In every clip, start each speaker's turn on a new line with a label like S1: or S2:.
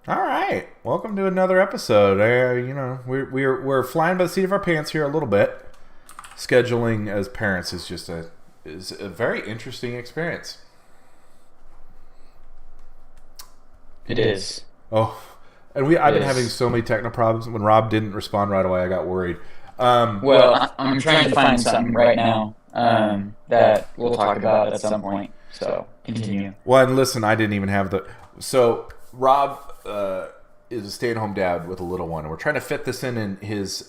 S1: All right, welcome to another episode. We're flying by the seat of our pants here a little bit. Scheduling as parents is a very interesting experience.
S2: It is.
S1: Oh, and I've
S2: It
S1: been having
S2: is.
S1: so many technical problems. When Rob didn't respond right away, I got worried. Um,
S2: Well, I'm trying to find something right now that we'll talk about at some point. So continue.
S1: well, and listen, I didn't even have the. So Rob is a stay-at-home dad with a little one, and we're trying to fit this in his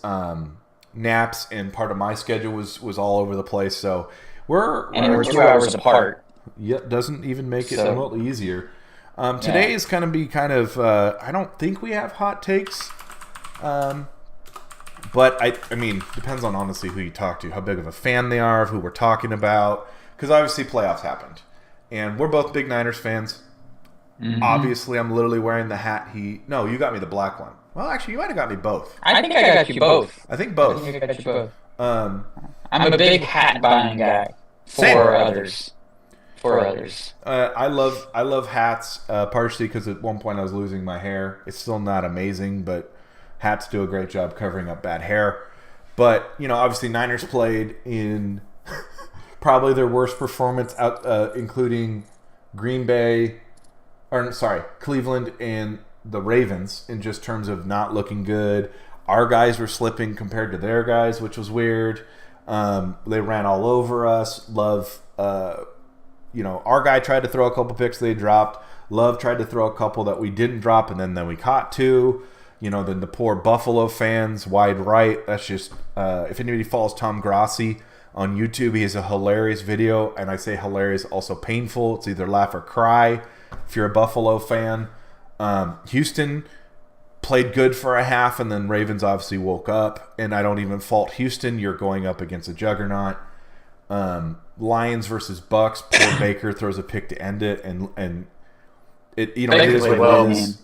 S1: naps, and part of my schedule was all over the place. So
S2: And
S1: we're
S2: we're 2 hours apart.
S1: yeah, doesn't even make it
S2: So
S1: remotely easier.
S2: yeah.
S1: Today is going to be I don't think we have hot takes, um, but I mean, depends on honestly who you talk to, how big of a fan they are, of who we're talking about, because obviously playoffs happened, and we're both big Niners fans.
S2: hmm
S1: Obviously, I'm literally wearing the hat. No, you got me the black one. Well, actually, you might have got me both.
S2: I think I got you both.
S1: I think
S2: I
S1: both.
S2: think I got you both.
S1: Um,
S2: I'm a big hat buying guy
S1: Same.
S2: for others. For others.
S1: I love hats, partially because at one point I was losing my hair. It's still not amazing, but hats do a great job covering up bad hair. But obviously Niners played in probably their worst performance out, including Green Bay, or sorry, Cleveland and the Ravens in just terms of not looking good. Our guys were slipping compared to their guys, which was weird. They ran all over us. Our guy tried to throw a couple picks they dropped. Love tried to throw a couple that we didn't drop, and then we caught two. Then the poor Buffalo fans, wide right. That's just, if anybody follows Tom Grassi on YouTube, he has a hilarious video, and I say hilarious, also painful. It's either laugh or cry if you're a Buffalo fan. Houston played good for a half, and then Ravens obviously woke up, and I don't even fault Houston. You're going up against a juggernaut. Lions versus Bucks. Poor Baker throws a pick to end it, and it it
S2: Baker
S1: is
S2: played
S1: what
S2: well,
S1: it
S2: man.
S1: is.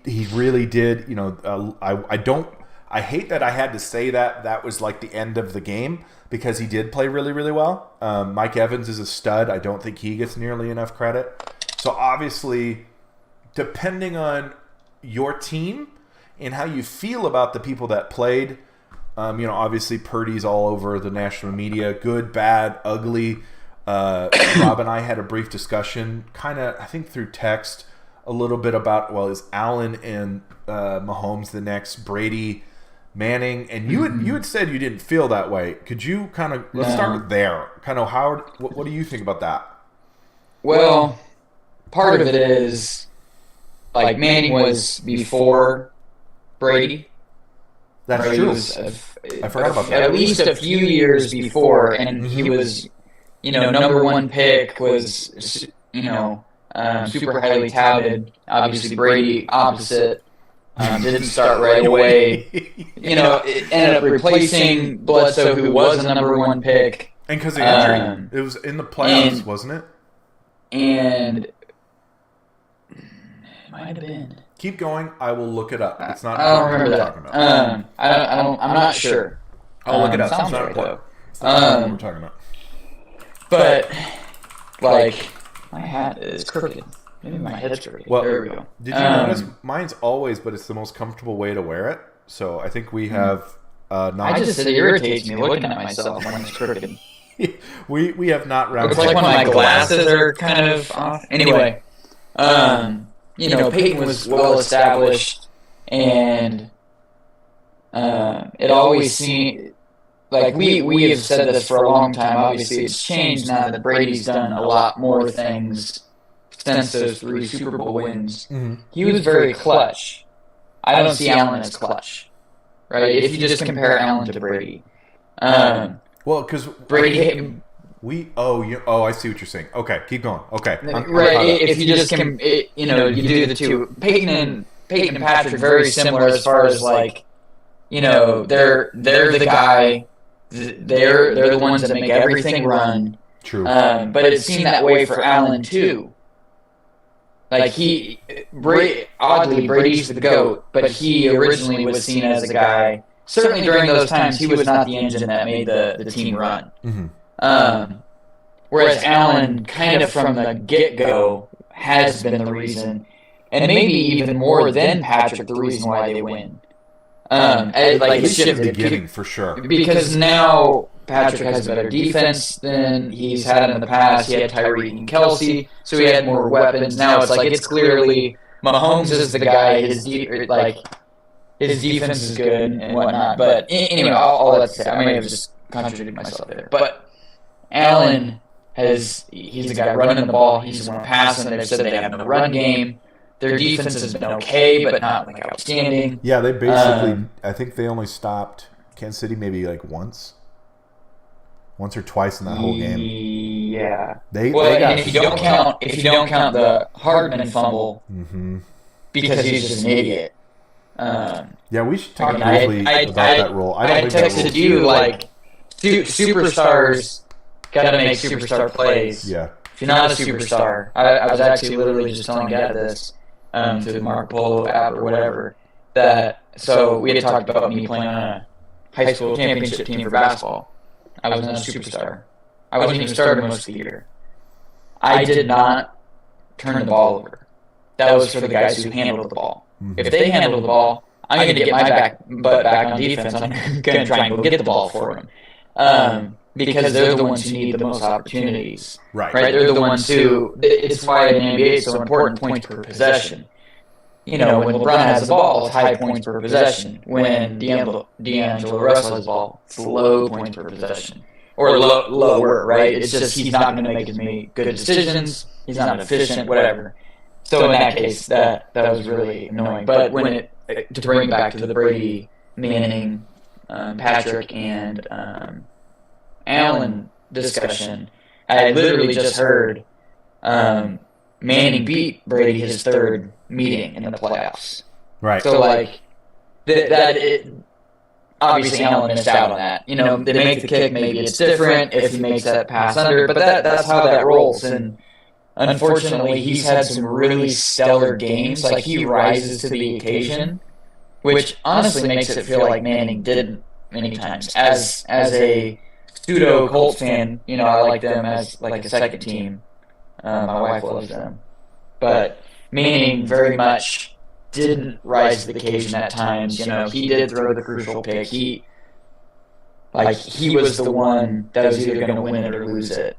S1: He really did. I don't. I hate that I had to say that was like the end of the game because he did play really really well. Mike Evans is a stud. I don't think he gets nearly enough credit. So obviously, depending on your team and how you feel about the people that played. Obviously Purdy's all over the national media, good, bad, ugly. Rob and I had a brief discussion, kind of, I think through text, a little bit about, well, is Allen and Mahomes the next Brady, Manning? And you had said you didn't feel that way. Could you kind of, let's start
S2: No.
S1: with there. Kind of what do you think about that?
S2: Well, part of it is like Manning was before Brady.
S1: That's
S2: Brady
S1: true.
S2: was
S1: I forgot about
S2: at
S1: that.
S2: least a few years before, and he was, number one pick, was, super highly touted. Obviously, Brady opposite. Didn't start right away. It ended up replacing Bledsoe, who was the number one pick.
S1: And because of injury,
S2: Um,
S1: it was in the playoffs,
S2: and
S1: wasn't it?
S2: and it might have been.
S1: Keep going. I will look it up. It's not
S2: I don't
S1: important
S2: remember
S1: what we're
S2: that.
S1: talking about.
S2: I'm not sure.
S1: I'll look it up. It's
S2: Sounds
S1: not
S2: right
S1: important.
S2: though.
S1: It's not important what
S2: Um,
S1: we're talking about.
S2: but like my hat is crooked. Maybe my head's crooked.
S1: Well,
S2: There we go.
S1: did you notice mine's always, but it's the most comfortable way to wear it. So I think we have
S2: I
S1: not.
S2: just it irritates me looking at myself when it's crooked.
S1: we have not rounded.
S2: It's like when my glasses are kind of off. Anyway, Peyton was well established, and it always seemed like we have said this for a long time. Obviously, it's changed now that Brady's done a lot more things since those three Super Bowl wins.
S1: Mhm.
S2: He was very clutch. I don't see Allen as clutch, right? If you just compare Allen to Brady,
S1: Well, because
S2: Brady.
S1: I see what you're saying. Okay, keep going. Okay, I'm
S2: Right.
S1: caught up.
S2: If you just you do the two. Peyton and Patrick very similar as far as like, they're the guy. They're the ones that make everything run.
S1: True.
S2: But it seemed that way for Allen too. Like oddly Brady's the GOAT, but he originally was seen as a guy. Certainly during those times, he was not the engine that made the team run.
S1: hmm
S2: Whereas Allen, kind of from the get-go, has been the reason. and maybe even more than Patrick, the reason why they win. Like it's shifted
S1: the beginning for sure,
S2: because now Patrick has a better defense than he's had in the past. He had Tyreek and Kelsey, so he had more weapons. Now it's like it's clearly Mahomes is the guy. His defense is good and whatnot. But anyway, all that to say, I may have just contradicted myself there. But Allen he's the guy running the ball. He's the one passing. They've said they have no run game. Their defense has been okay, but not like outstanding.
S1: Yeah, they basically. I think they only stopped Kansas City maybe like once or twice in that whole game.
S2: Yeah.
S1: They got
S2: if you don't count the Hardman fumble, because he's just an idiot.
S1: Yeah, we should talk briefly about that role.
S2: I texted you like superstars got to make superstar plays.
S1: Yeah.
S2: If you're not a superstar, I was actually literally just telling Dad this. To the Marco Polo app or whatever. So we had talked about me playing on a high school championship team for basketball. I wasn't a superstar. I wasn't even starting most of the year. I did not turn the ball over. That was for the guys who handled the ball. If they handled the ball, I'm going to get my butt back on defense. I'm going to try and go get the ball for them. Because they're the ones who need the most opportunities.
S1: Right.
S2: They're the ones who. It's why in the NBA it's so important, points per possession. When LeBron has the ball, it's high points per possession. When D'Angelo Russell has the ball, it's low points per possession. Or lower, right? It's just he's not going to make as many good decisions. He's not efficient, whatever. So in that case, that was really annoying. But to bring it back to the Brady, Manning, Patrick, and Allen discussion, I literally just heard Manning beat Brady his third meeting in the playoffs.
S1: Right.
S2: So obviously Allen missed out on that. They make the kick, maybe it's different if he makes that pass under, but that's how that rolls. And unfortunately, he's had some really stellar games. Like he rises to the occasion, which honestly makes it feel like Manning didn't many times. As a pseudo Colts fan, I like them as like a second team. My wife loves them, but Manning very much didn't rise to the occasion at times. He did throw the crucial pick. He was the one that was either going to win it or lose it.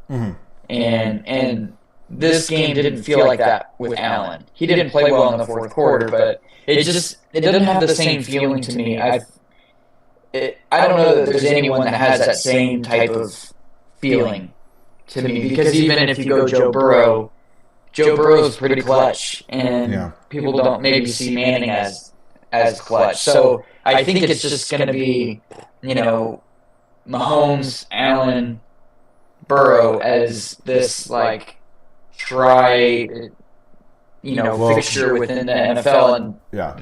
S2: And this game didn't feel like that with Allen. He didn't play well in the fourth quarter, but it didn't have the same feeling to me. I don't know that there's anyone that has that same type of feeling to me, because even if you go Joe Burrow's pretty clutch, and people don't maybe see Manning as clutch. So I think it's just going to be, Mahomes, Allen, Burrow as this fixture within the NFL, and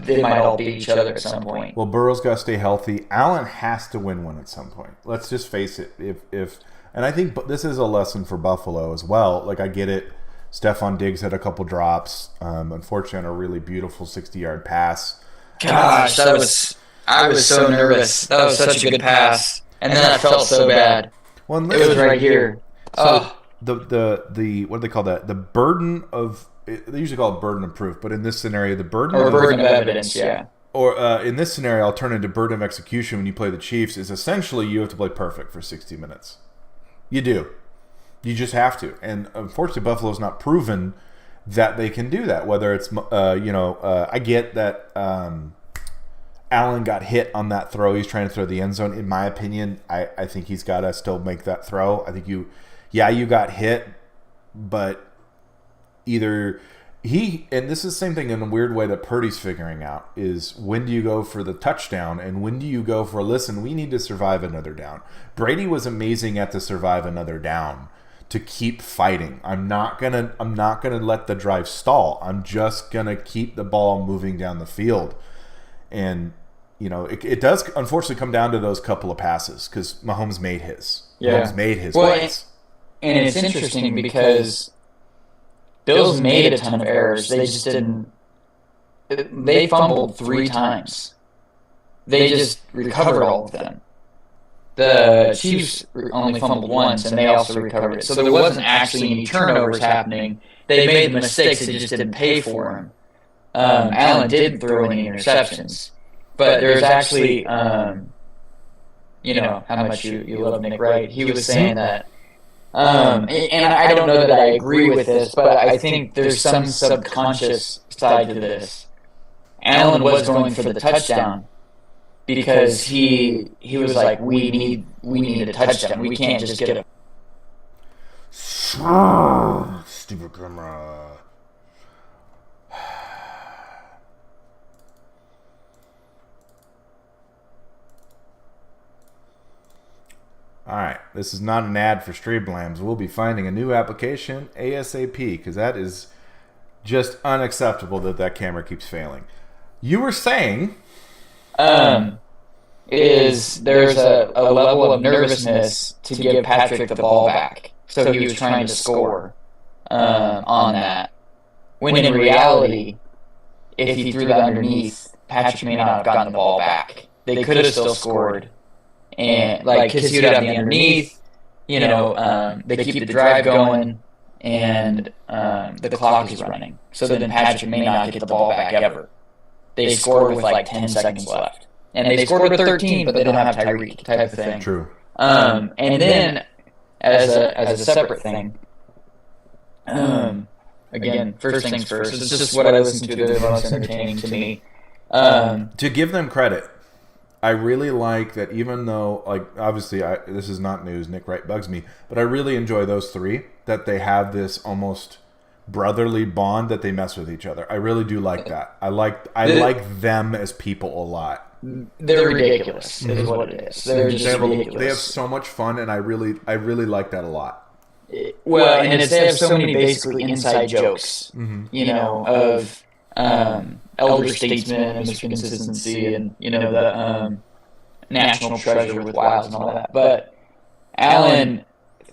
S2: they might all beat each other at some point.
S1: Well, Burrow's got to stay healthy. Allen has to win one at some point. Let's just face it. And I think this is a lesson for Buffalo as well. I get it. Stephon Diggs had a couple drops. Unfortunately, on a really beautiful 60-yard pass.
S2: Gosh, I was so nervous. That was such a good pass, and then I felt so bad.
S1: Well,
S2: it was right here.
S1: So the what do they call that? The burden of, they usually call it burden of proof, but in this scenario, the burden
S2: of evidence, yeah.
S1: Or in this scenario, I'll turn into burden of execution when you play the Chiefs, is essentially you have to play perfect for 60 minutes. You do. You just have to. And unfortunately, Buffalo's not proven that they can do that. Whether it's, I get that Allen got hit on that throw. He's trying to throw the end zone. In my opinion, I think he's got to still make that throw. I think you got hit, but either and this is the same thing in a weird way that Purdy's figuring out, is when do you go for the touchdown and when do you go for, listen, we need to survive another down. Brady was amazing at the survive another down, to keep fighting. I'm not gonna let the drive stall. I'm just gonna keep the ball moving down the field. And it does unfortunately come down to those couple of passes, because Mahomes made his. Mahomes made his plays.
S2: And it's interesting because Bills made a ton of errors. They just didn't. They fumbled 3 times. They just recovered all of them. The Chiefs only fumbled once, and they also recovered it. So there wasn't actually any turnovers happening. They made the mistakes; they just didn't pay for them. Allen didn't throw any interceptions, but there's actually, you know, how much you love Nick Wright. He was saying that, and I don't know that I agree with this, but I think there's some subconscious side to this. Allen was going for the touchdown because he was like, we need a touchdown. We can't just get a
S1: stupid camera. Alright, this is not an ad for Streamlabs. We'll be finding a new application ASAP, because that is just unacceptable that camera keeps failing. You were saying...
S2: there's a level of nervousness to give Patrick the ball back. So he was trying to score on that. When in reality, if he threw that underneath, Patrick may not have gotten the ball back. They could have still scored. And because he would have the underneath, you know, they keep the drive going, and the clock is running. So then Patrick may not get the ball back ever. They scored with like 10 seconds left, and they scored with 13, but they don't have Tyreek type of thing.
S1: True.
S2: And then as a separate thing, again, first things first. It's just what I listen to the most entertaining to me.
S1: To give them credit, I really like that, even though, like, obviously, this is not news. Nick Wright bugs me, but I really enjoy those three, that they have this almost brotherly bond that they mess with each other. I really do like that. I like them as people a lot.
S2: They're ridiculous, is what it is. They're just ridiculous.
S1: They have so much fun, and I really like that a lot.
S2: Well, and they have so many basically inside jokes, you know, of elder statesmen and Mr. Consistency, and, you know, the national treasure with Wiles and all that. But Allen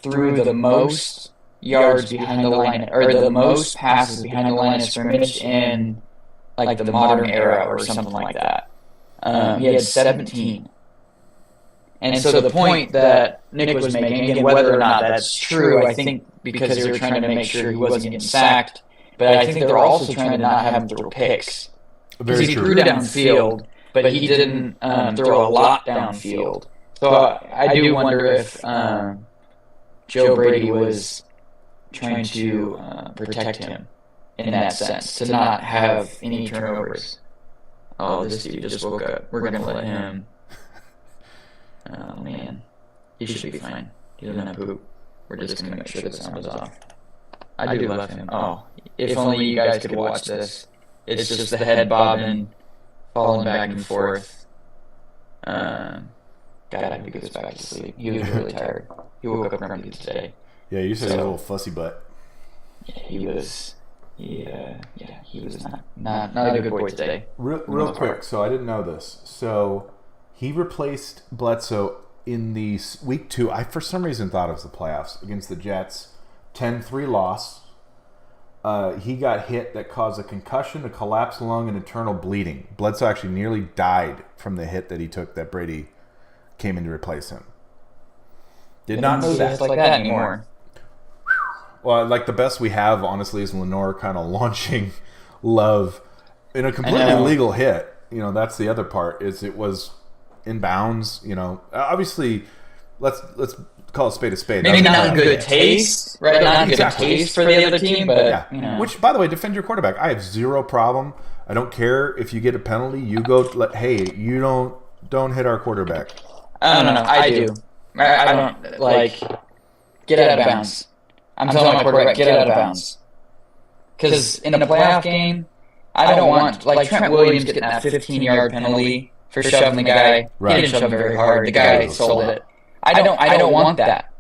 S2: threw the most yards behind the line, or the most passes behind the line of scrimmage in like the modern era or something like that. He had 17. And so the point that Nick was making, again, whether or not that's true, I think because they were trying to make sure he wasn't getting sacked, but I think they're also trying to not have him throw picks. Because he threw downfield, but he didn't throw a lot downfield. So I do wonder if Joe Brady was trying to protect him in that sense, to not have any turnovers. Oh, this dude just woke up. We're going to let him... Oh, man. He should be fine. He doesn't have poop. We're just going to make sure the sound is off. I do love him. Oh, if only you guys could watch this. It's just the head bobbing, falling back and forth. God, I hope he goes back to sleep. He was really tired. He woke up grumpy today.
S1: Yeah, you said a little fussy butt.
S2: Yeah, he was... Yeah, he was not a good boy today.
S1: Real quick, so I didn't know this. So he replaced Bledsoe in the week 2. I, for some reason, thought it was the playoffs against the Jets. 10-3 loss. He got hit that caused a concussion, a collapsed lung, and internal bleeding. Bledsoe actually nearly died from the hit that he took that Brady came in to replace him. Did not know that.
S2: It's like that anymore.
S1: Well, like the best we have, honestly, is Lenore kind of launching Love in a completely legal hit. You know, that's the other part, is it was in bounds. You know, obviously, let's call a spade a spade.
S2: Maybe not in good taste, right? Not in good taste for the other team, but
S1: yeah.
S2: You know.
S1: Which, by the way, defend your quarterback. I have zero problem. I don't care if you get a penalty. You go. Hey, you don't hit our quarterback.
S2: I don't know. I do. I don't like get out of bounds. I'm telling my quarterback, get out of bounds. Because in a playoff game, I don't want, like Trent Williams getting that 15-yard penalty for shoving the guy. Right. He didn't shove him very hard. The guy sold it. I don't want that.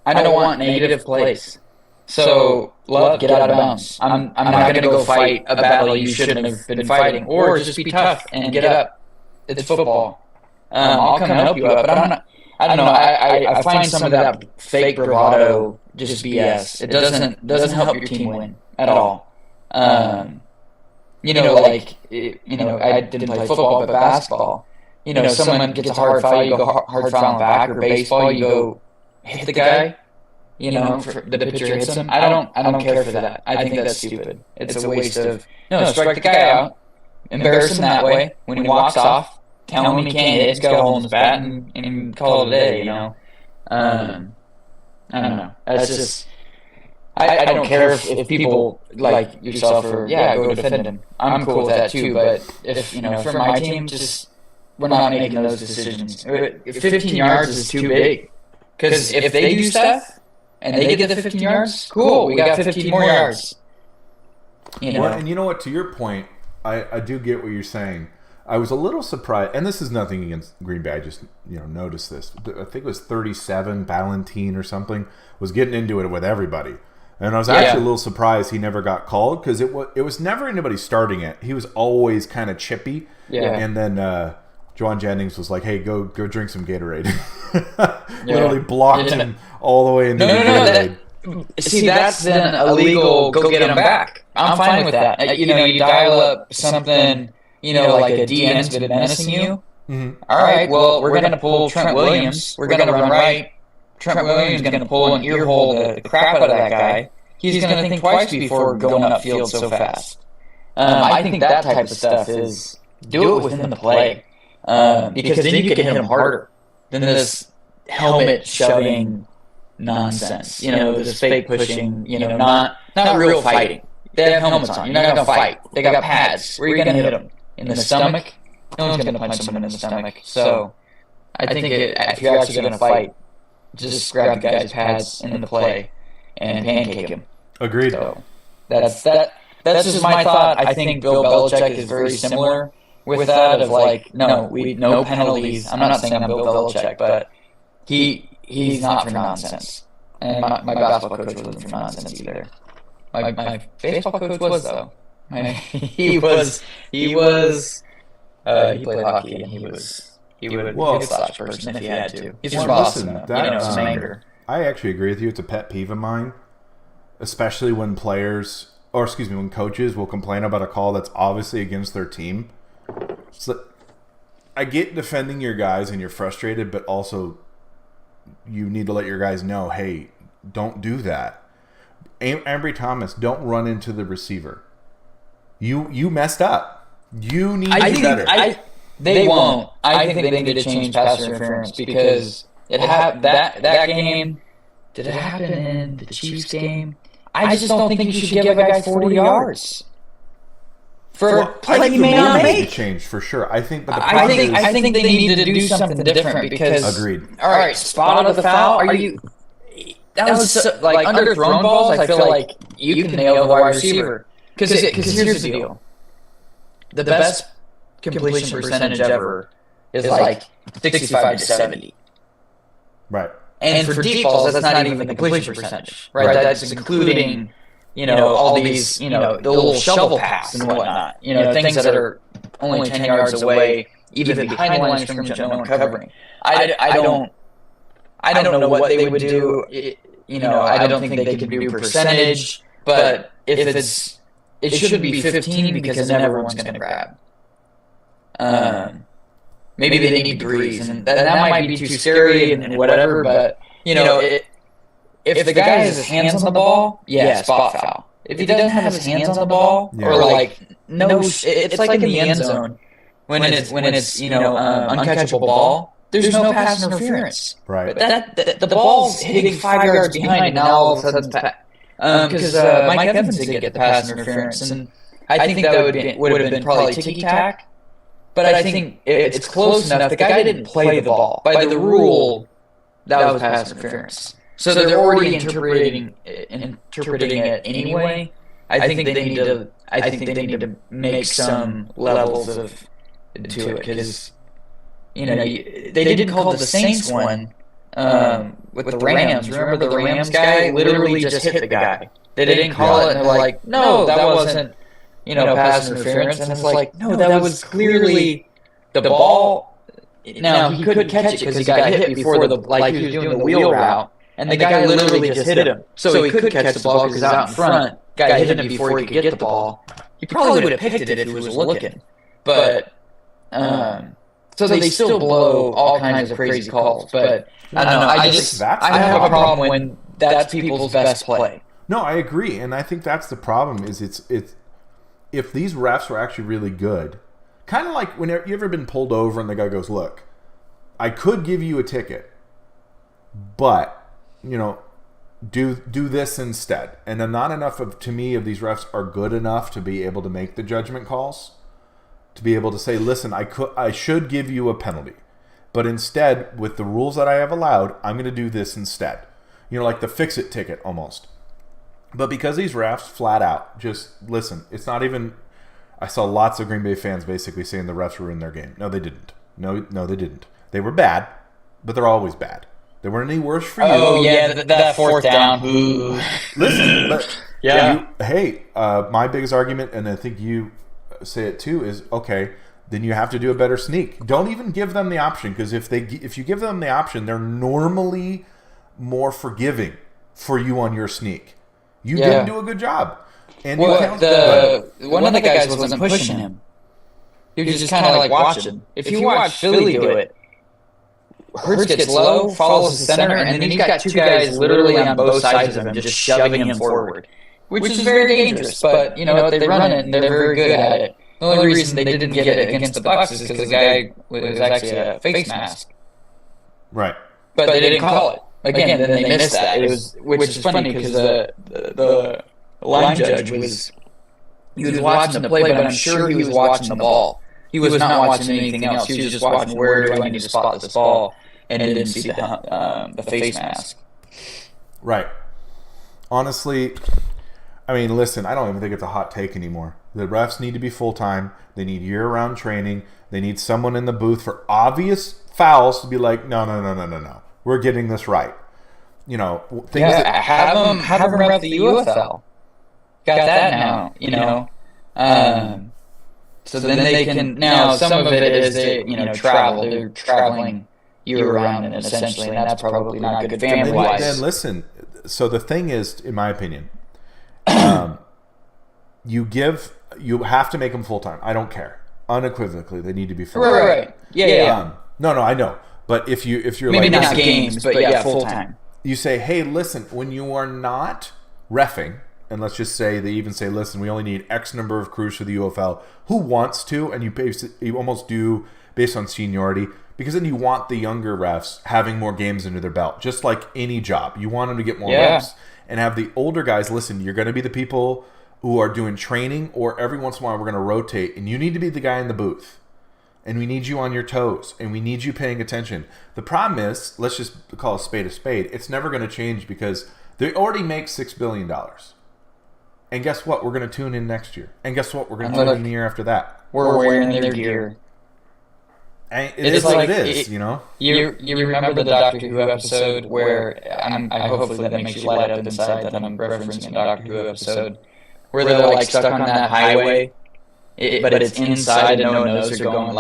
S2: I don't want negative plays. So, Love, get out of bounds. I'm not going to go fight a battle you shouldn't have been fighting. Or just be tough and get up. It's football. I'll come and help you up, but I don't know. I find some of that fake bravado just BS. It doesn't help your team win at all. You know, like I didn't play football, but basketball. You know, someone gets a hard foul, you go hard foul back, or baseball, you go hit the guy. for the pitcher hits him. I don't care for that. I think that's stupid. It's a waste of strike the guy out, embarrass him that way. When he walks off, tell him he can't hit. He's got a hole in his bat and call it a day. I don't know. That's just. I don't care if people like yourself or go defend him. I'm cool with that too. But if for my team, just we're not making those decisions. If 15 yards is too big, because if they do stuff and they get the 15 yards, cool. We got 15 more yards.
S1: Well, and you know what? To your point, I do get what you're saying. I was a little surprised, and this is nothing against Green Bay. I just noticed this. I think it was 37 Valentine or something was getting into it with everybody. And I was actually a little surprised he never got called because it was never anybody starting it. He was always kind of chippy. Yeah. And then John Jennings was like, "Hey, go drink some Gatorade." Literally blocked him all the way into the Gatorade.
S2: See, that's then illegal. Go get him back. I'm fine with that. You dial up something. Like a DN's been menacing you. Mm-hmm. All right. Well, we're gonna pull Trent Williams. We're gonna run right. Trent Williams is going to pull an ear hole the crap out of that guy. He's going to think twice before going upfield so fast. I think that type of stuff is do it within the play. Because then you can hit him harder than this helmet shoving nonsense. This fake pushing, not real fighting. They have helmets on. You're not going to fight. They got pads. Where are you going to hit them? In the stomach? No one's going to punch someone in the stomach. So I think if you're actually going to fight, just grab the guy's pads in the play and pancake him.
S1: Agreed.
S2: So that's just my thought. I think Bill Belichick is very similar with that of no penalties. I'm not saying I'm Bill Belichick, but he's not for nonsense. And my basketball coach wasn't for nonsense either. My baseball coach was though. He played hockey and he would slash person if he had to. He's from Boston, some anger.
S1: I actually agree with you. It's a pet peeve of mine, especially when when coaches will complain about a call that's obviously against their team. So, I get defending your guys and you're frustrated, but also you need to let your guys know, hey, don't do that. Ambry Thomas, don't run into the receiver. You messed up. You need to be better.
S2: They won't. I think they need to change pass interference because that game. Did it happen in the Chiefs game? I just don't think you should give a guy 40 yards for a play he may not make.
S1: Change for sure. I think, but
S2: I think they need to do something different because.
S1: Agreed.
S2: All right, spotted the foul. Are you? That was underthrown balls. I feel like you can nail the wide receiver because here's the deal: the best completion percentage ever is 65 to 70.
S1: Right.
S2: And for deep balls, that's not even the completion percentage, right? That's including, all these, the little shovel pass and whatnot, things that are only 10 yards away, even behind the line of scrimmage that no one covering. I don't know what they would do. I don't think they could do percentage, but if it shouldn't be 15 because then everyone's going to grab. Maybe they need degrees, and that might be too scary and whatever, but, if the guy has his hands on the ball, spot foul. If he doesn't have his hands on the ball, or it's like in the end zone, when it's uncatchable ball, there's no pass interference.
S1: Right.
S2: But the ball's hitting 5 yards behind, and now all of a sudden because Mike Evans did get the pass interference, and I think that would have been probably ticky-tack. But I think it's close enough. The guy didn't play the ball. By the rule, that was pass interference. So they're already interpreting it anyway. I think they need to make some levels to it because they didn't call the Saints one with the Rams. Remember the Rams guy literally just hit the guy. They didn't call it, and they're like, no, that wasn't. Pass interference, and it's like, no, that was clearly the ball. Now, he couldn't catch it because he got hit before he was doing the wheel route, and the guy literally just hit him. So he could catch the ball because he was out in front. Guy hit him before he could get the ball. He probably would have picked it if he was looking. But, so they still blow all kinds of crazy calls. But, I don't know, I have a problem when that's people's best play.
S1: No, I agree, and I think that's the problem. Is it's if these refs were actually really good, kind of like when you ever been pulled over and the guy goes, "Look, I could give you a ticket, but do this instead." And then not enough to me of these refs are good enough to be able to make the judgment calls, to be able to say, "Listen, I should give you a penalty, but instead, with the rules that I have allowed, I'm going to do this instead." Like the fix-it ticket almost. But because these refs flat out just listen, it's not even. I saw lots of Green Bay fans basically saying the refs ruined their game. No, they didn't. No, they didn't. They were bad, but they're always bad. They weren't any worse for you.
S2: Oh yeah, that fourth down.
S1: Listen, but
S2: yeah.
S1: My biggest argument, and I think you say it too, is okay. Then you have to do a better sneak. Don't even give them the option, because if you give them the option, they're normally more forgiving for you on your sneak. You didn't do a good job. And
S2: one of the guys wasn't pushing him. He was just kind of like watching. If you watch Philly do it, Hurts gets low, follows the center, and then he's got two guys literally on both sides of him just shoving him forward, which is very dangerous. But they run it and they're very good at it. The only reason they didn't get it against the Bucs is because the guy was actually a face mask.
S1: Right.
S2: But they didn't call it. Again, then they missed that. Which is funny because the line judge was watching the play, but I'm sure he was watching the ball. He was not watching anything else. He was just watching, where do I need to spot this ball, and he didn't see the face mask.
S1: Right. Honestly, I mean, listen, I don't even think it's a hot take anymore. The refs need to be full-time. They need year-round training. They need someone in the booth for obvious fouls to be like, no. We're getting this right.
S2: Have them rep the UFL. Got that now, so then they can, now some of it is travel. They're traveling year-round, and essentially, and that's probably not good family-wise.
S1: Then listen, so the thing is, in my opinion, you have to make them full-time. I don't care. Unequivocally, they need to be full-time.
S2: Right. Yeah.
S1: No, I know. But if you're
S2: maybe
S1: like,
S2: not games, but full-time.
S1: You say, hey, listen, when you are not reffing, and let's just say they even say, listen, we only need X number of crews for the UFL. Who wants to? And you almost do based on seniority, because then you want the younger refs having more games under their belt, just like any job. You want them to get more reps, and have the older guys, listen, you're going to be the people who are doing training, or every once in a while we're going to rotate, and you need to be the guy in the booth. And we need you on your toes, and we need you paying attention. The problem is, let's just call a spade. It's never going to change because they already make $6 billion. And guess what? We're going to tune in next year. And guess what? We're going to tune in the year after that.
S2: We're wearing their gear.
S1: And it is like it is,
S2: You remember the Doctor Who episode where, I hopefully that makes you light up inside that I'm referencing a Doctor Who episode, where they're like stuck on that highway. But it's inside and no one knows they're going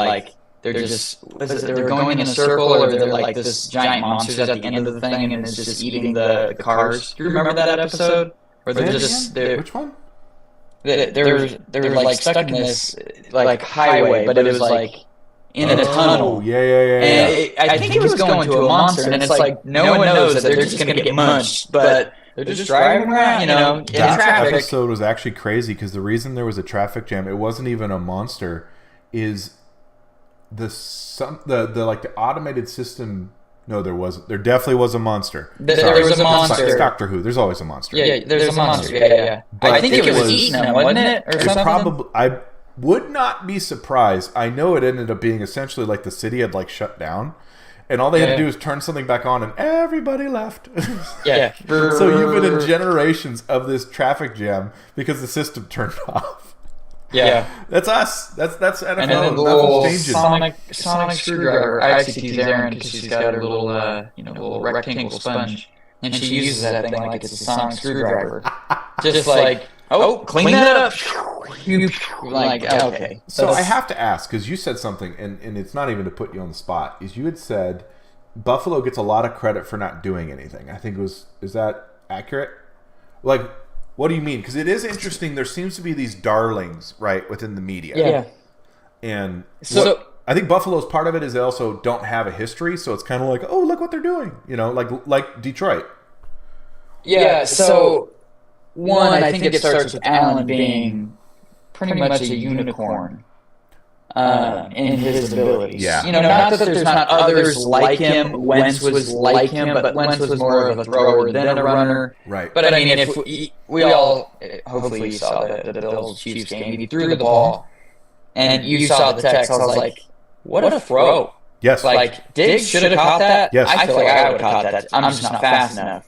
S2: they're going in a circle, or they're like this giant monster's at the end of the thing and it's just eating the cars. Do you remember that episode? Or
S1: which one?
S2: They're like stuck in this like highway, but it was like in a tunnel.
S1: Yeah.
S2: And I think it was going to a monster, and it's like no one knows that they're just going to get munched, but they're just driving around, in
S1: that
S2: traffic.
S1: Episode was actually crazy because the reason there was a traffic jam, it wasn't even a monster, is the automated system. No, there wasn't. There definitely was a monster.
S2: There was a monster.
S1: It's Doctor Who. There's always a monster.
S2: Yeah, there's a monster. Yeah. But I think it was eating them, wasn't it? Or something?
S1: I would not be surprised. I know it ended up being essentially like the city had like shut down. And all they had to do was turn something back on, and everybody left.
S2: Yeah.
S1: So you've been in generations of this traffic jam because the system turned off.
S2: Yeah.
S1: That's us. That's NFL.
S2: And then the little sonic screwdriver. I actually tease Erin because she's got her little, little rectangle sponge, and she uses that thing like it's a sonic screwdriver. Just like, clean that up. Like, okay.
S1: So I have to ask, because you said something, and it's not even to put you on the spot, is you had said Buffalo gets a lot of credit for not doing anything. I think is that accurate? Like, what do you mean? Because it is interesting. There seems to be these darlings, right, within the media.
S2: Yeah.
S1: And I think Buffalo's part of it is they also don't have a history, so it's kind of like, oh, look what they're doing. Like Detroit.
S2: Yeah, so one, I think it starts with Allen being pretty much a unicorn in his abilities.
S1: Yeah.
S2: Not that there's not others like him. Wentz was like him, but Wentz was more of a thrower than a runner.
S1: Right.
S2: But I mean, if we all, hopefully you saw the Bills-Chiefs game, he threw the ball, and you saw the text, I was like, what a throw.
S1: Yes.
S2: Like, Diggs should have caught that.
S1: Yes.
S2: I feel like I would have caught that. I'm just not fast enough.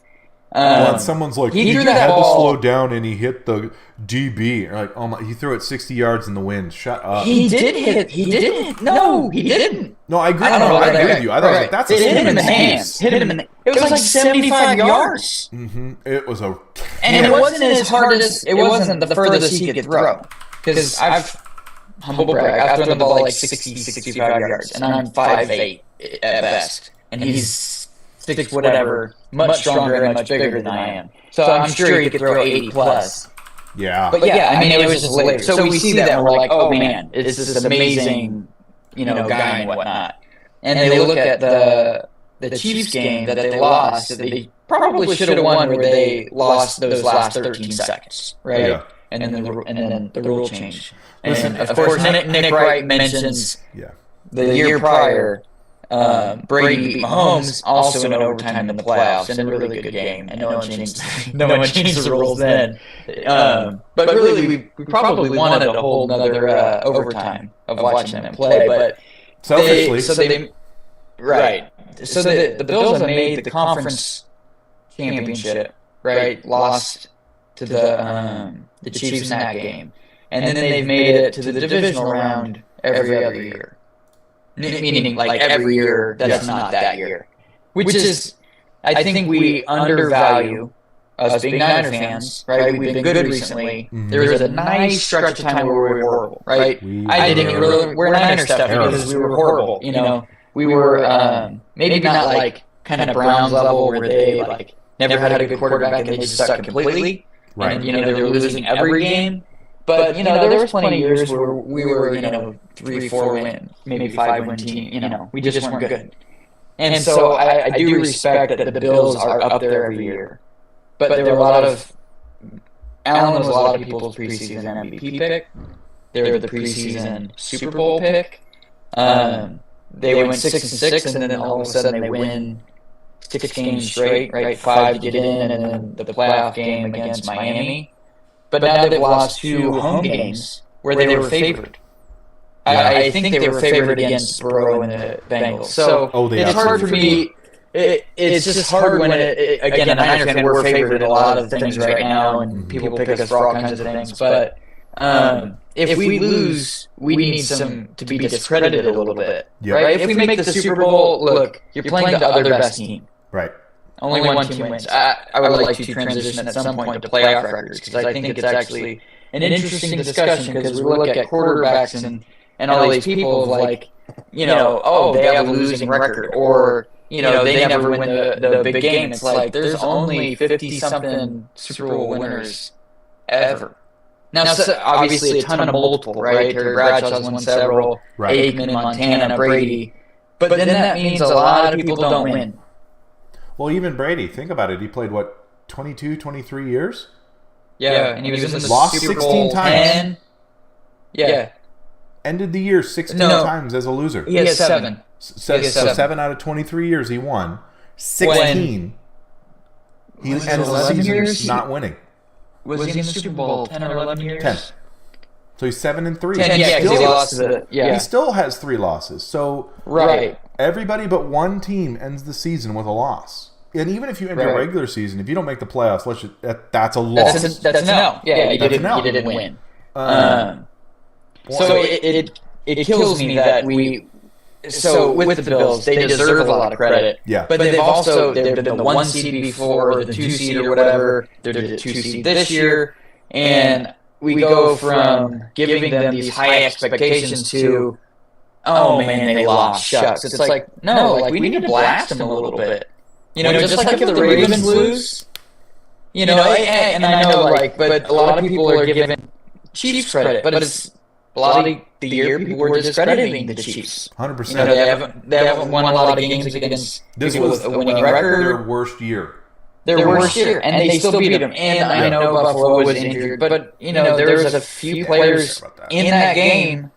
S1: And someone's like,
S2: he
S1: he
S2: threw
S1: had
S2: that
S1: to
S2: ball-
S1: slow down and he hit the DB. You're like, oh my, he threw it 60 yards in the wind. Shut up.
S2: He didn't. No, he didn't.
S1: No, I agree.
S2: I don't know
S1: I
S2: whether
S1: agree
S2: that-
S1: with you. I thought
S2: right.
S1: that's a
S2: It hit him in the
S1: stupid
S2: hands.
S1: sneeze.
S2: Hit him in the, it was like 75 yards.
S1: Mm-hmm. It was a
S2: And it wasn't as hard as, it wasn't the furthest he could throw. Because I've, humble brag, I've thrown the ball like 60, 65 yards, and I'm 5'8" at best. And he's 6 whatever, much stronger and much bigger than I am. So I'm sure he could throw 80 plus.
S1: Yeah.
S2: But yeah, I mean, it was just hilarious. So we see that and we're like, oh man, it's this amazing, guy and whatnot. And they look at the Chiefs game that they lost, that they probably should have won, where they lost those last 13 seconds, right?
S1: Yeah.
S2: And then the rule change.
S1: Listen,
S2: And of course, Nick Wright mentions
S1: Yeah.
S2: the year prior, Brady beat Mahomes also in overtime in the playoffs in a really good game, and no one changed the rules then. But really, we probably wanted a whole another overtime of watching them play. But
S1: Selfishly.
S2: right. So the Bills have made the conference championship, right? Lost to the Chiefs in that game, and then they've made it to the divisional round every other year. Meaning, like, every year that's not that year. Which is, I think we undervalue, us being Niner fans, right? We've been good recently.
S1: Mm-hmm.
S2: There was a nice stretch of time where we were horrible, right? I didn't really wear Niner stuff because we were horrible. We were maybe not like kind of Browns level where they like never had a good quarterback and they just sucked completely.
S1: Right.
S2: And, they were losing every game. But, there was plenty of years where we were, 3-4 win, maybe 5-win team. We just weren't good. And so I do respect that the Bills are up there every year. But there were a lot of Allen was a lot of people's preseason MVP pick. They were the preseason Super Bowl pick. They went 6-6, and then all of a sudden they win 6 games straight, right? 5 to get in, and then the playoff game against Miami. But now they've lost 2 home games where they were favored. I think they were favored against Burrow and the Bengals. So it's hard for me. It's just hard when, again, a Niner fan, we're favored in a lot of things right now, and people pick us for all kinds of things. But if we lose, we need to be discredited a little bit.
S1: Yep.
S2: Right? If we make the Super Bowl, look, you're playing the other best team.
S1: Right.
S2: Only one team wins. I would like to transition at some point to playoff records because I think it's actually an interesting discussion because we look at quarterbacks and all these people of like, they have a losing record or, they never win the big game. It's like there's only 50-something Super Bowl winners ever. Now, obviously a ton of multiple, right? Terry Bradshaw's won several,
S1: Right.
S2: Aikman, Montana, Brady. But then that means a lot of people don't win.
S1: Well, even Brady, think about it. He played, 22, 23 years?
S2: Yeah, and he was in the
S1: lost
S2: Super
S1: 16
S2: Bowl
S1: times.
S2: 10. Yeah.
S1: Ended the year 16 times as a loser.
S2: He has 7.
S1: So 7 out of 23 years he won. 16. He ends the season
S2: years?
S1: not winning.
S2: Was he in the Super Bowl 10 or 11 years?
S1: 10. So he's 7-3.
S2: 10, yeah, because he lost the... Yeah.
S1: He still has 3 losses. So
S2: right.
S1: Everybody but one team ends the season with a loss. And even if you end your regular season, if you don't make the playoffs, that's a loss.
S2: That's no. Yeah, you didn't win. So it kills me that we... So with the Bills, they deserve a lot of credit.
S1: Yeah.
S2: But they've been the 1 seed before, or the 2 seed or whatever. They're the 2 seed this year. And we go from giving them these high expectations to, oh man, they lost, shucks. It's like, no, like we need to blast them a little bit. Just like if the Ravens lose, and I know, but a lot of people are giving Chiefs credit, but it's a lot of the year people were discrediting the Chiefs.
S1: 100%.
S2: They haven't won a lot of games against
S1: This
S2: people
S1: was
S2: with a winning record.
S1: their worst year.
S2: their worst year, and they still beat them. And I know Buffalo was injured, but there was a few players in that game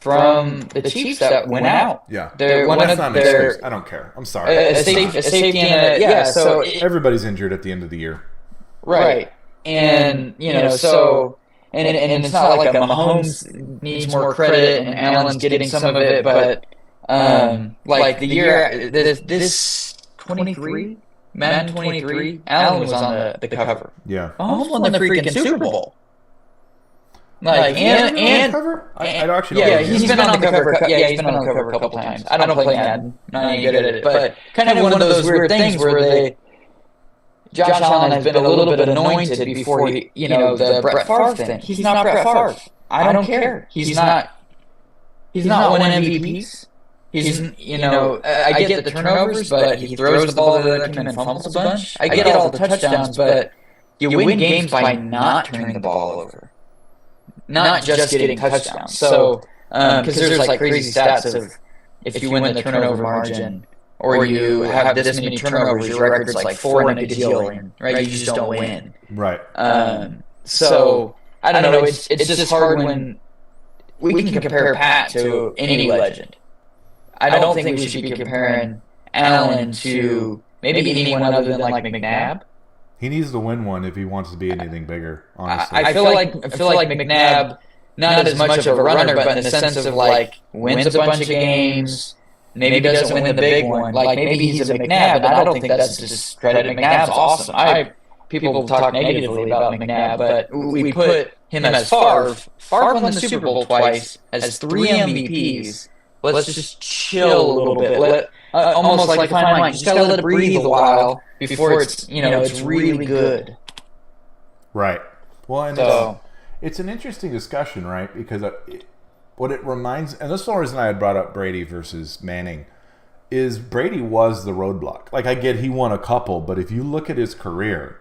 S2: from the Chiefs that went out.
S1: Yeah,
S2: that's
S1: not an excuse. I don't care. I'm sorry.
S2: A safety and so
S1: everybody's injured at the end of the year.
S2: Right. And so and it's not like Mahomes needs more credit and Allen's getting some of it, but like the year this 23, Madden 23, Allen was on the cover.
S1: Yeah.
S2: Mahomes won the freaking Super Bowl. Like
S1: and cover? I actually don't
S2: he's been on the cover. He's been on the cover a couple times. I don't play Madden, not any good at it, but kind of one of those weird things where Josh Allen has been a little bit anointed before the Brett Favre thing. He's not Brett Favre. I don't care. He's not won MVPs. He's I get the turnovers, but he throws the ball to the other team and fumbles a bunch. I get all the touchdowns, but you win games by not turning the ball over. Not just getting touchdowns. So, because there's like crazy stats of if you win the turnover margin or you have this many turnovers, your record's like 4 and a gajillion, right? You just don't win.
S1: Right.
S2: So I don't know. It's just hard when we can compare Pat to any legend. I don't think we should be comparing Allen to maybe anyone other than like McNabb.
S1: He needs to win one if he wants to be anything bigger, honestly.
S2: I feel like McNabb, not as much of a runner, but in the sense of like wins a bunch of games, maybe doesn't win the big one. Like maybe he's a McNabb, and I don't think that's to discredit. McNabb's awesome. People talk negatively about McNabb, but we put him as Favre. Favre won the Super Bowl twice, has 3 MVPs. Let's just chill a little bit. Almost like a fine wine. Just gotta let it breathe a while before it's it's really good.
S1: Right. Well, and it's an interesting discussion, right? Because what it reminds, and this is the reason I had brought up Brady versus Manning, is Brady was the roadblock. Like I get he won a couple, but if you look at his career,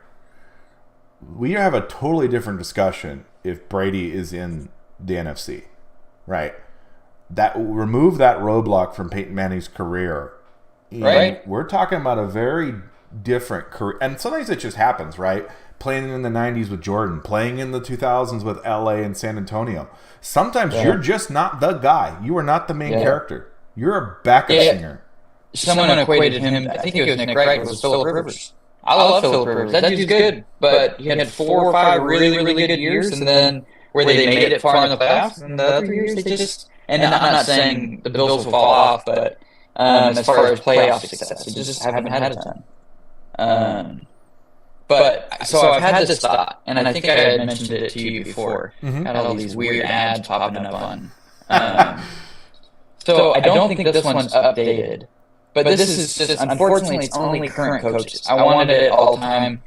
S1: we have a totally different discussion if Brady is in the NFC, right? That remove that roadblock from Peyton Manning's career.
S2: Right.
S1: We're talking about a very different career. And sometimes it just happens, right? Playing in the 90s with Jordan, playing in the 2000s with LA and San Antonio. Sometimes you're just not the guy. You are not the main character. You're a backup singer.
S2: Someone equated him, I think it was Nick Wright, was Phillip Rivers. I love Phillip Rivers. That dude's good. But he had 4 or 5 really, really good years, and then where they made it far in the playoffs, and the other years they just... And I'm not saying the Bills will fall off, but as far as playoff success, they just haven't had a ton. But so I've had this thought, and I think I had mentioned it to you before. Had all these weird ads popping up on. So I don't think this one's updated, but this is just unfortunately it's only current coaches. I wanted it all the time.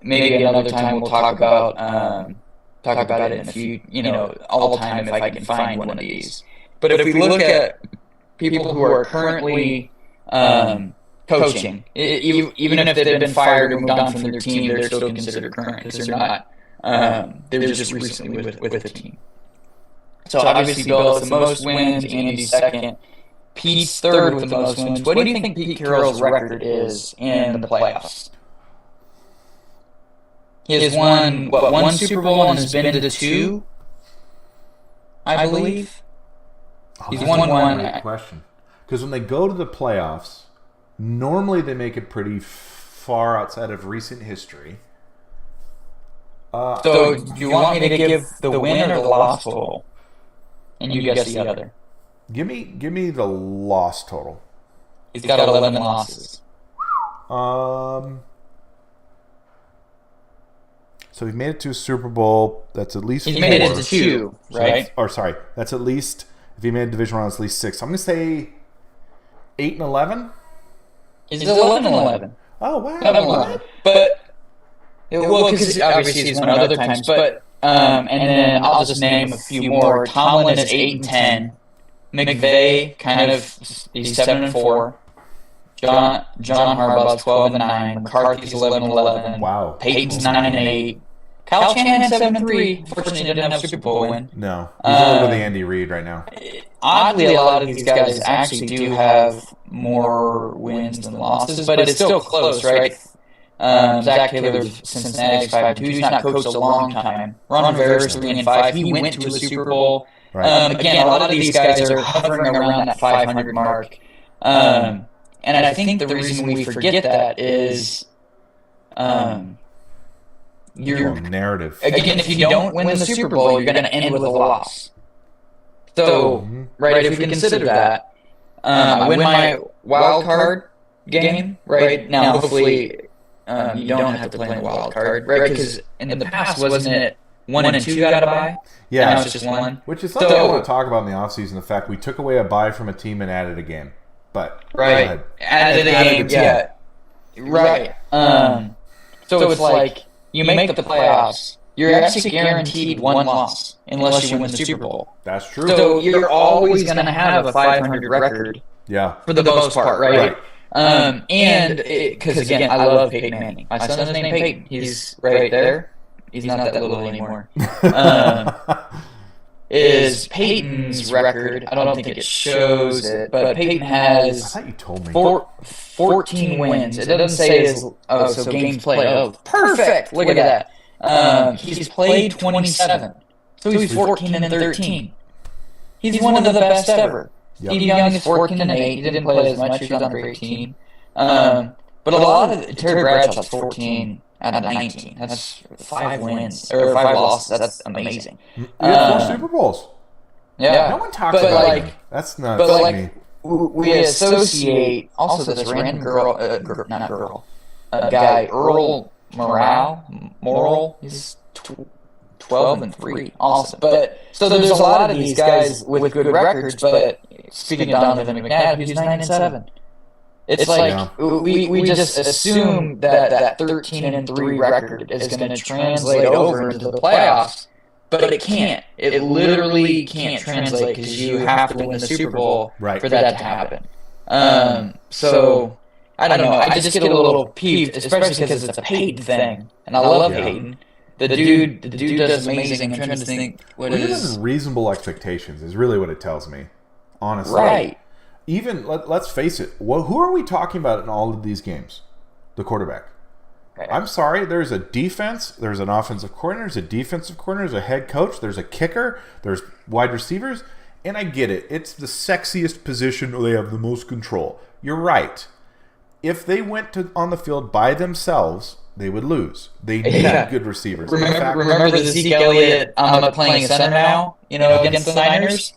S2: Maybe another time we'll talk about it in a few, all the time if I can find one of these. But if we look at people who are currently coaching, even if they've been fired or moved on from their team, they're still considered current because they're not. They're just recently with the team. So obviously Bill has the most wins, Andy's second, Pete's third with the most wins. What do you think Pete Carroll's record is in the playoffs? He has won, one Super Bowl and has been to 2, I believe. He's won one.
S1: Great question. Because when they go to the playoffs, normally they make it pretty far outside of recent history.
S2: So do you want me to give the win or the loss total? And you guess the other.
S1: Give me the loss total.
S2: He's got 11 losses.
S1: So he made it to a Super Bowl. That's at least
S2: He's
S1: 4.
S2: made it to 2, right?
S1: That's at least, if he made a division round, it's at least 6. So I'm going to say 8-11.
S2: He's 11-11.
S1: Oh, wow.
S2: 11-11. But, because obviously he's won other times. But, and then I'll just name a few more. Tomlin is 8-10. McVay, kind of, he's 7-4. John Harbaugh's 12-9. McCarthy's 11-11.
S1: Wow.
S2: Peyton's 9-8. Kyle Shanahan 7-3. Fortunately, he didn't have a Super Bowl win.
S1: No, he's only with Andy Reid right now.
S2: Oddly, a lot of these guys actually do have more wins than losses, but it's still close, right? Zach Taylor's Cincinnati's 5-2. He's not coached a long time. Ron Rivera's 3-5. He went to a Super Bowl.
S1: Right.
S2: Again, a lot of these guys are hovering around that 500 mark. And I think the reason we forget that is your
S1: narrative.
S2: Again, if you don't win the Super Bowl, you're going to end with a loss. So, right, if we consider that, I win my wild card game, right? Now, hopefully, you don't have to play in a wild card, right? Because in the past, wasn't it 1 and 2 got a bye?
S1: Yeah.
S2: Now it's just 1.
S1: Which is something I want to talk about in the offseason, the fact we took away a bye from a team and added a game. But
S2: right, added a game, yeah. Right. So it's like, you make the playoffs, you're actually guaranteed 1 loss unless you win the Super Bowl.
S1: That's true.
S2: So you're always going to have a 500 record.
S1: Yeah.
S2: For the most part, right? And because again, I love Peyton Manning. My son is named Peyton. He's right there. He's not that little anymore. Is Peyton's record? I don't think it shows it, but Peyton has.
S1: I thought you told me.
S2: 14 wins. It doesn't say so games played. Oh, perfect. Look at that. He's played 27, so he's 14-13. He's one of the best ever.
S1: Yep.
S2: Steve Young is 14-8. He didn't play as much. He was on a great team. But a lot of Terry Bradshaw's 14 out of 19. That's 5 wins or 5 losses. That's amazing.
S1: You had 4 Super Bowls.
S2: Yeah.
S1: No one talks about him. That's not me.
S2: We associate also this random guy, Earl Morrall. He's 12-3. Awesome. But so there's a lot of these guys with good records, but speaking of Donovan McNabb, he's 9-7. It's like we just assume that 13-3 record is going to translate over into the playoffs, but it can't. It literally can't translate because you have to win the Super Bowl for that to happen. So I don't know. I just get a little peeved, especially because it's a Peyton thing, and I love Peyton. The dude does amazing. I'm trying to think what it is.
S1: Reasonable expectations is really what it tells me, honestly.
S2: Right.
S1: Even let's face it. Who are we talking about in all of these games? The quarterback.
S2: Okay.
S1: I'm sorry. There's a defense. There's an offensive coordinator. There's a defensive coordinator. There's a head coach. There's a kicker. There's wide receivers. And I get it. It's the sexiest position. They have the most control. You're right. If they went on the field by themselves, they would lose. They need good receivers.
S2: Remember the Zeke Elliott, I'm playing center now, against the Niners?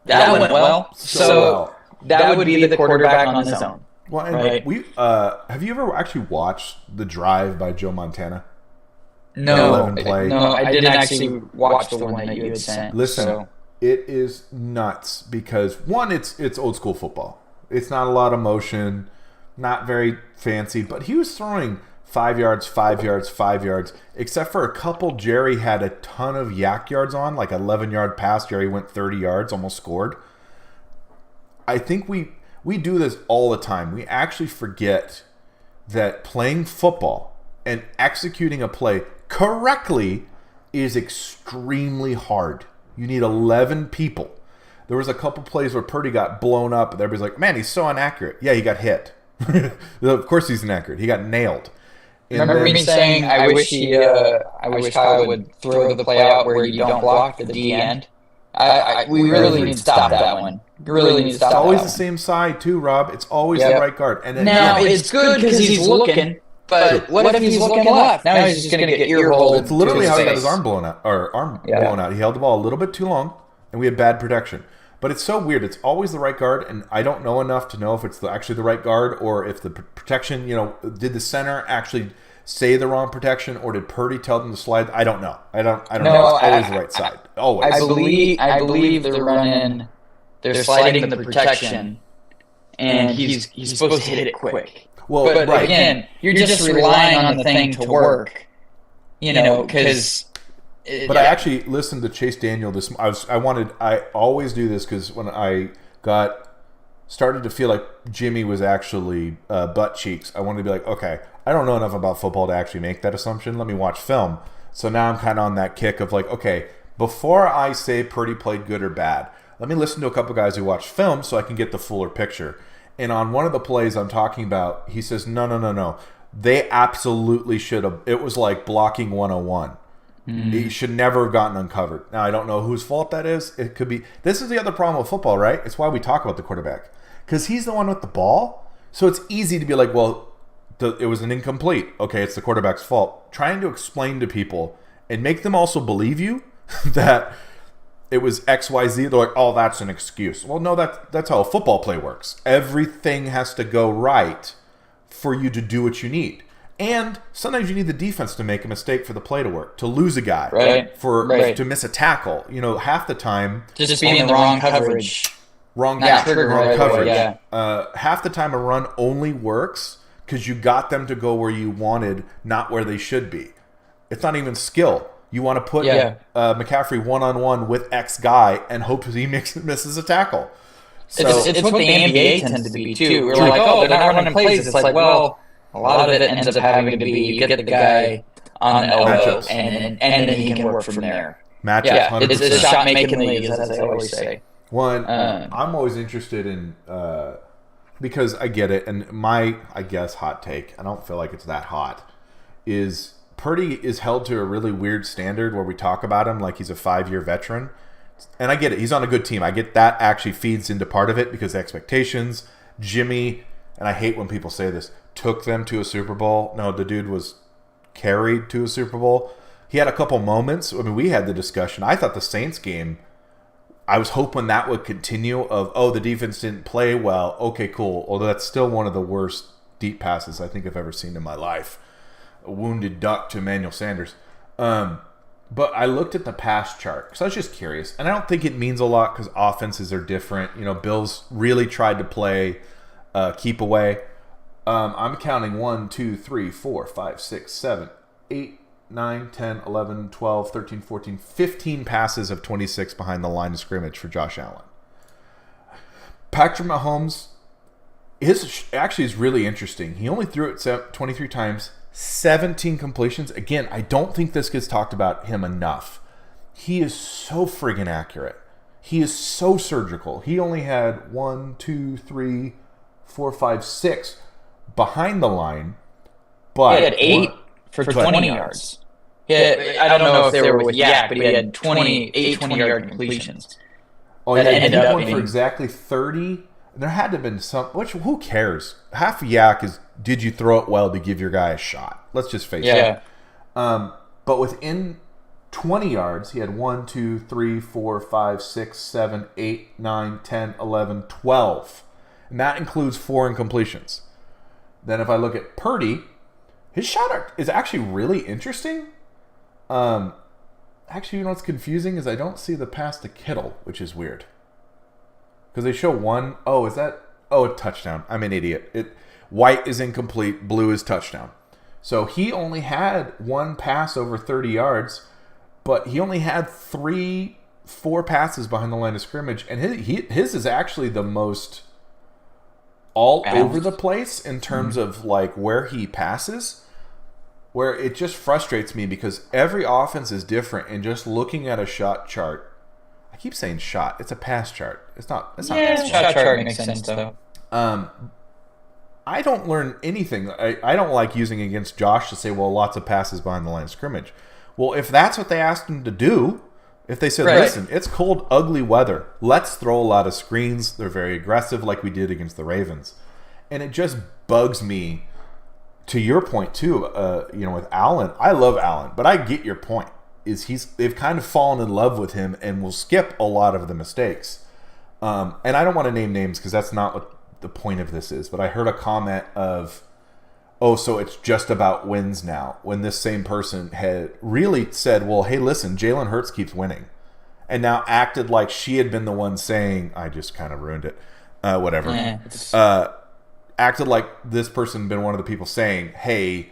S2: That went well. So that would be the quarterback on his own.
S1: Well, and we have you ever actually watched The Drive by Joe Montana?
S2: No, I didn't actually watch the one that you had sent.
S1: Listen, it is nuts because one, it's old school football. It's not a lot of motion, not very fancy, but he was throwing 5 yards, 5 yards, 5 yards, except for a couple Jerry had a ton of yak yards on, like 11-yard pass. Jerry went 30 yards, almost scored. I think we do this all the time. We actually forget that playing football and executing a play correctly is extremely hard. You need 11 people. There was a couple plays where Purdy got blown up, and everybody's like, man, he's so inaccurate. Yeah, he got hit. Of course he's inaccurate. He got nailed.
S2: Remember me saying I wish Kyle would throw the play out where you don't block the D end? We really need to stop that one. It's
S1: always the same side too, Rob. It's always the right guard. And then,
S2: now it's good because he's looking. But what if he's looking left? Now he's just going to get ear holed.
S1: It's literally how he got his arm blown out. Blown out. He held the ball a little bit too long, and we had bad protection. But it's so weird. It's always the right guard, and I don't know enough to know if it's actually the right guard or if the protection, did the center actually say the wrong protection, or did Purdy tell them to slide? I don't know. I don't know. It's always the right side. Always.
S2: I believe they're sliding the protection, and he's supposed to hit it quick.
S1: Well,
S2: but again, you're just relying on the thing to work, because.
S1: But I actually listened to Chase Daniel. I always do this because when I started to feel like Jimmy was actually butt cheeks, I wanted to be like, okay, I don't know enough about football to actually make that assumption. Let me watch film. So now I'm kind of on that kick of like, okay, before I say Purdy played good or bad, let me listen to a couple guys who watch film so I can get the fuller picture. And on one of the plays I'm talking about, he says, no. They absolutely should have. It was like blocking 101. He should never have gotten uncovered. Now, I don't know whose fault that is. It could be. This is the other problem with football, right? It's why we talk about the quarterback. Because he's the one with the ball. So it's easy to be like, well, it was an incomplete. Okay, it's the quarterback's fault. Trying to explain to people and make them also believe you that it was XYZ. They're like, oh, that's an excuse. Well, no, that's how a football play works. Everything has to go right for you to do what you need. And sometimes you need the defense to make a mistake for the play to work, to lose a guy, to miss a tackle. Half the time,
S2: just being in the wrong coverage,
S1: wrong coverage. Half the time, a run only works because you got them to go where you wanted, not where they should be. It's not even skill. You want to put McCaffrey one-on-one with X guy and hope he misses a tackle.
S2: So it's what the NBA tends to be too. We're like, oh, they're not running plays. It's like, well, a lot of it ends up having to be you get the guy on the elbow, and then he can work from there.
S1: Matchups,
S2: it's a shot-making league, as I always say.
S1: I'm always interested in because I get it, and my, I guess, hot take, I don't feel like it's that hot, is Purdy is held to a really weird standard where we talk about him like he's a 5-year veteran. And I get it. He's on a good team. I get that actually feeds into part of it because expectations. Jimmy, and I hate when people say this, took them to a Super Bowl. No, the dude was carried to a Super Bowl. He had a couple moments. I mean, we had the discussion. I thought the Saints game, I was hoping that would continue of, oh, the defense didn't play well. Okay, cool. Although that's still one of the worst deep passes I think I've ever seen in my life. A wounded duck to Emmanuel Sanders. But I looked at the pass chart because I was just curious. And I don't think it means a lot because offenses are different. Bills really tried to play keep away. I'm counting 1, 2, 3, 4, 5, 6, 7, 8, 9, 10, 11, 12, 13, 14, 15 passes of 26 behind the line of scrimmage for Josh Allen. Patrick Mahomes, his actually is really interesting. He only threw it 23 times. 17 completions. Again, I don't think this gets talked about him enough. He is so friggin' accurate. He is so surgical. He only had 1, 2, 3, 4, 5, 6 behind the line. But
S2: he had 8 for 20 yards. I don't know if they were with Yak, but he had 8 20-yard completions.
S1: Oh, yeah, he had one for exactly 30. There had to have been some, which who cares? Half of Yak is, did you throw it well to give your guy a shot? Let's just face it. But within 20 yards, he had 1, 2, 3, 4, 5, 6, 7, 8, 9, 10, 11, 12. And that includes 4 incompletions. Then if I look at Purdy, his shot arc is actually really interesting. Actually, what's confusing is I don't see the pass to Kittle, which is weird. Because they show one. Oh, is that? Oh, a touchdown. I'm an idiot. White is incomplete. Blue is touchdown. So he only had 1 pass over 30 yards, but he only had 4 passes behind the line of scrimmage, and his is actually the most all over the place in terms of like where he passes. Where it just frustrates me because every offense is different, and just looking at a shot chart. I keep saying shot. It's a pass chart. It's not.
S2: Shot chart makes sense though.
S1: I don't learn anything. I don't like using against Josh to say, well, lots of passes behind the line of scrimmage. Well, if that's what they asked him to do, if they said, listen, it's cold, ugly weather. Let's throw a lot of screens. They're very aggressive like we did against the Ravens. And it just bugs me, to your point too, with Allen. I love Allen, but I get your point. They've kind of fallen in love with him and will skip a lot of the mistakes. And I don't want to name names because that's not what the point of this is. But I heard a comment of, oh, so it's just about wins now. When this same person had really said, well, hey, listen, Jalen Hurts keeps winning. And now acted like she had been the one saying, I just kind of ruined it. Whatever. Acted like this person had been one of the people saying, hey,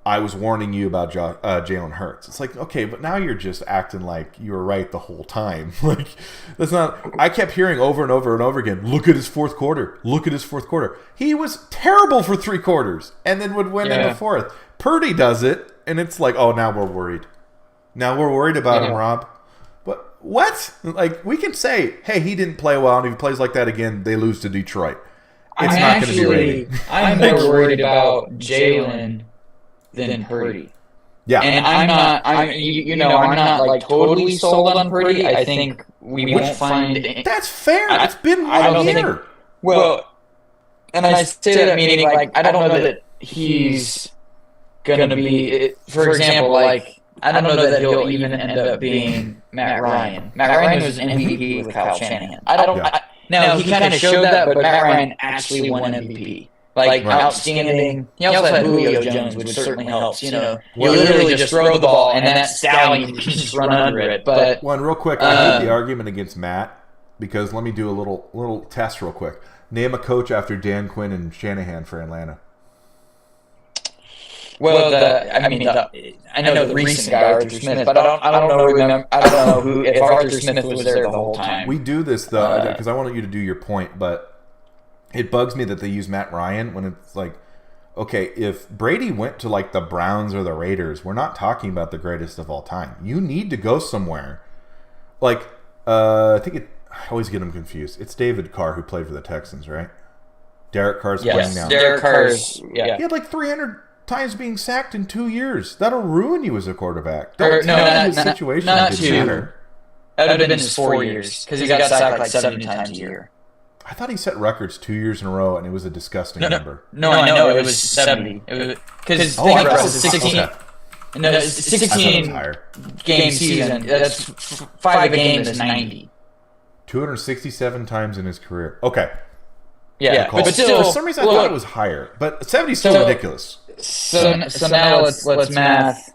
S1: I was warning you about Jalen Hurts. It's like, okay, but now you're just acting like you were right the whole time. Like, that's not. I kept hearing over and over and over again, look at his fourth quarter. Look at his fourth quarter. He was terrible for 3 quarters and then would win in the fourth. Purdy does it, and it's like, oh, now we're worried. Now we're worried about him, Rob. But what? Like, we can say, hey, he didn't play well, and if he plays like that again, they lose to Detroit. it's not going to be Brady.
S2: I'm more worried about Jalen than Purdy.
S1: Yeah,
S2: and I'm not like totally sold on Purdy. I think we won't find.
S1: That's fair. It's been 1 year.
S2: Well, and I say that meaning like I don't know that he's gonna be. For example, like I don't know that he'll even end up being Matt Ryan. Matt Ryan was an MVP with Kyle Shanahan. Now he kind of showed that, but Matt Ryan actually won MVP. Like outstanding. He also had Julio Jones, which certainly helps. You literally just throw the ball, and then that stallion you can just run under it. But
S1: one real quick, I hate the argument against Matt because let me do a little test real quick. Name a coach after Dan Quinn and Shanahan for Atlanta.
S2: Well, I know the recent guy Arthur Smith, but I don't know who if Arthur Smith was there the whole time.
S1: We do this though because I wanted you to do your point, but it bugs me that they use Matt Ryan when it's like, okay, if Brady went to like the Browns or the Raiders, we're not talking about the greatest of all time. You need to go somewhere. Like, I always get them confused. It's David Carr who played for the Texans, right? Derek Carr's playing now.
S2: Derek Carr's, yeah.
S1: He had like 300 times being sacked in 2 years. That'll ruin you as a quarterback.
S2: His
S1: situation
S2: not
S1: didn't matter.
S2: That would have been his 4 years because he got sacked like 70 times a year.
S1: I thought he set records 2 years in a row, and it was a disgusting number.
S2: No, I know it was 70. Because think about it, 16. Okay. No, 16 game season. That's 5 a game is 90.
S1: 267 times in his career. Okay.
S2: Yeah,
S1: but still, for some reason I thought it was higher. But 70 is still ridiculous.
S2: So now let's math.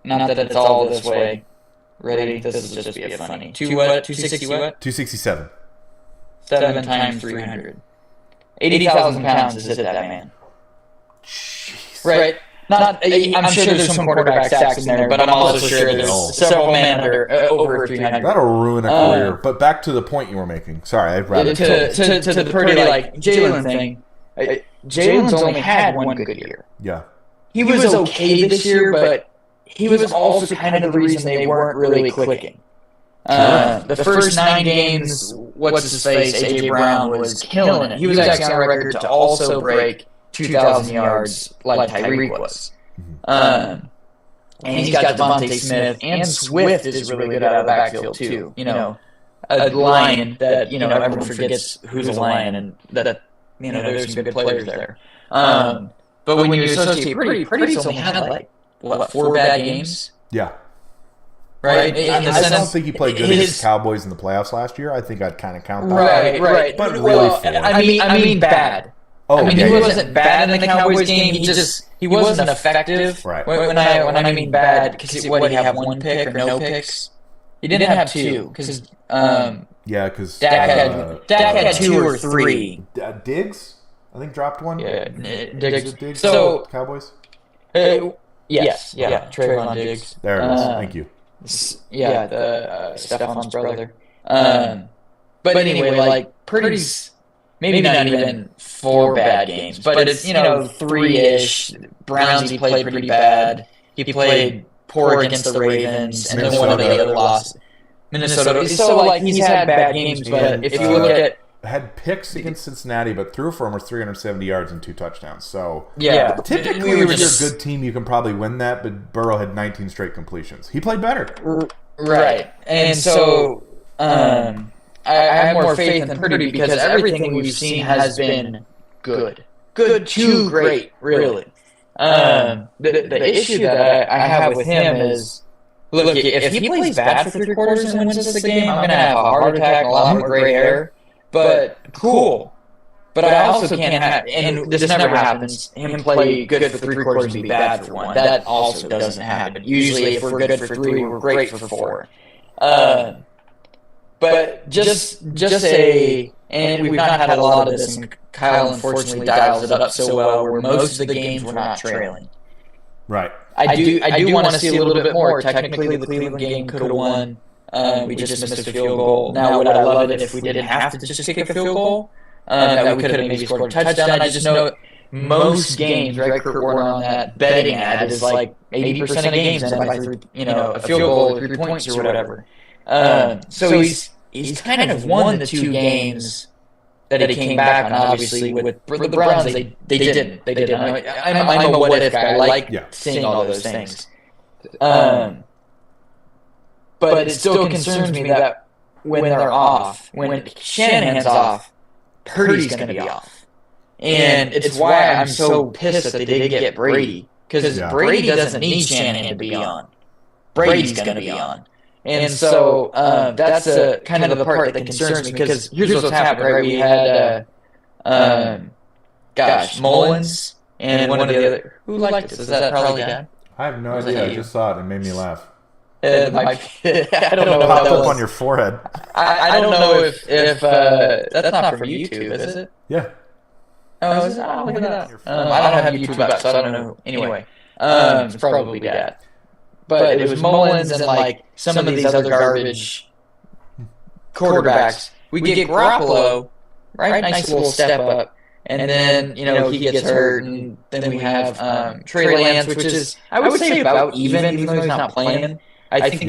S2: Not that it's all this way. Ready? This will just be a funny. 260 what?
S1: 267.
S2: 7 times 300. 80,000 pounds is it, that man?
S1: Jeez.
S2: Right. I'm sure there's some quarterback sacks in there, but I'm also sure there's several men under over 300.
S1: That'll ruin a career. But back to the point you were making. Sorry, I'd rather
S2: to the Purdy like Jalen thing. Jalen's only had one good year.
S1: Yeah.
S2: He was okay this year, but he was also kind of the reason they weren't really clicking. The first 9 games, what's his face, A.J. Brown was killing it. He was actually on record to also break 2,000 yards like Tyreek was. And he's got Devontae Smith, and Swift is really good out of the backfield too. A Lion that everyone forgets who's a Lion, and that there's some good players there. But when you associate Purdy's only had like 4 bad games.
S1: Yeah.
S2: Right.
S1: I don't think he played good against Cowboys in the playoffs last year. I think I'd kind of count that.
S2: Right.
S1: But really,
S2: I mean, bad. He wasn't bad in the Cowboys game. He wasn't effective.
S1: Right.
S2: When I mean bad, because what did he have 1 pick or no picks? He didn't have 2 because
S1: because
S2: Dak had 2 or 3.
S1: Diggs, I think, dropped 1.
S2: Yeah,
S1: Diggs.
S2: So
S1: Cowboys.
S2: Yes. Trayvon Diggs.
S1: There it is. Thank you.
S2: The Stefan's brother. But anyway, like Purdy's maybe not even 4 bad games, but it's 3-ish. Browns he played pretty bad. He played poor against the Ravens, and then one of the other lost. Minnesota. So like he's had bad games, but if you look at
S1: had picks against Cincinnati, but threw for almost 370 yards and 2 touchdowns. So typically, if you're a good team, you can probably win that. But Burrow had 19 straight completions. He played better,
S2: right? And so I have more faith in Purdy because everything we've seen has been good to great, really. The issue that I have with him is, look, if he plays bad for 3 quarters and wins us the game, I'm going to have a heart attack and a lot more gray hair. But cool. But I also can't have, and this never happens, him play good for 3 quarters and be bad for 1. That also doesn't happen. Usually if we're good for 3, we're great for 4. But just and we've not had a lot of this, and Kyle unfortunately dials it up so well where most of the games we're not trailing.
S1: Right.
S2: I do want to see a little bit more. Technically, the Cleveland game could have won. We just missed a field goal. Now, would I love it if we didn't have to just kick a field goal? That we could have maybe scored a touchdown. I just know most games, right? Kurt Warner on that betting ad is like 80% of games end by a field goal or 3 points or whatever. So he's kind of won the 2 games that he came back on. Obviously, for the Browns, they didn't. They didn't. I'm a what if guy. I like seeing all those things. But it still concerns me that when they're off, when Shanahan's off, Purdy's going to be off. And it's why I'm so pissed that they didn't get Brady. Because Brady doesn't need Shanahan to be on. Brady's going to be on. And so that's kind of the part that concerns me. Because here's what's happened, right? We had, Mullins and one of the other. Who liked this? Is that probably Dad?
S1: I have no idea. I just saw it and it made me laugh.
S2: I don't know.
S1: Popped up on your forehead.
S2: I don't know if that's not from YouTube, is it?
S1: Yeah.
S2: Oh, is it? Oh, look at that. I don't have YouTube up, so I don't know. Anyway, it's probably Dad. But it was Mullins and like some of these other garbage quarterbacks. We get Garoppolo, right? Nice little step up. And then, he gets hurt, and then we have Trey Lance, which is, I would say, about even though he's not playing. I think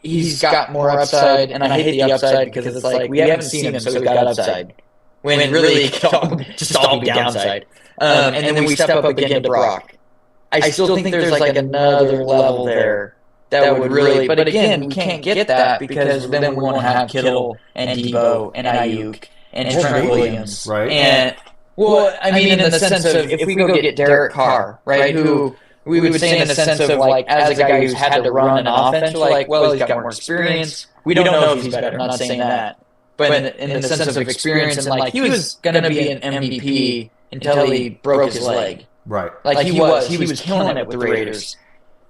S2: he's got more upside, and I hate the upside because it's like we haven't seen him, so he's got upside. When really it could just all be downside. And then we step up again to Brock. I still think there's like another level there that would really, but again, we can't get that because then we won't have Kittle and Debo and Ayuk and Trent Williams.
S1: Right.
S2: And, well, I mean, in the sense of if we go get Derek Carr, right, who we would say in the sense of like as a guy who's had to run an offense, we're like, well, he's got more experience. We don't know if he's better. I'm not saying that. But in the sense of experience, and like he was going to be an MVP until he broke his leg.
S1: Right.
S2: Like he was killing it with the Raiders.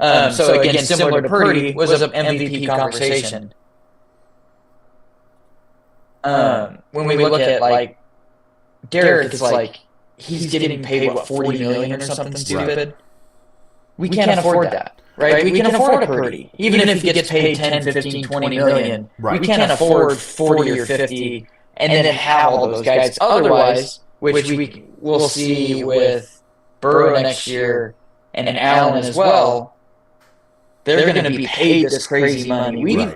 S2: So again, similar to Purdy, was an MVP conversation. When we look at like Derek, it's like he's getting paid what, $40 million or something stupid. Right. We can't afford that. Right? We can afford a Purdy. Even if he gets paid 10, 15, 20 million, right. We can't afford 40 or 50 and then have all those guys. Otherwise, which we will see with Burrow next year and Allen as well, they're going to be paid this crazy money.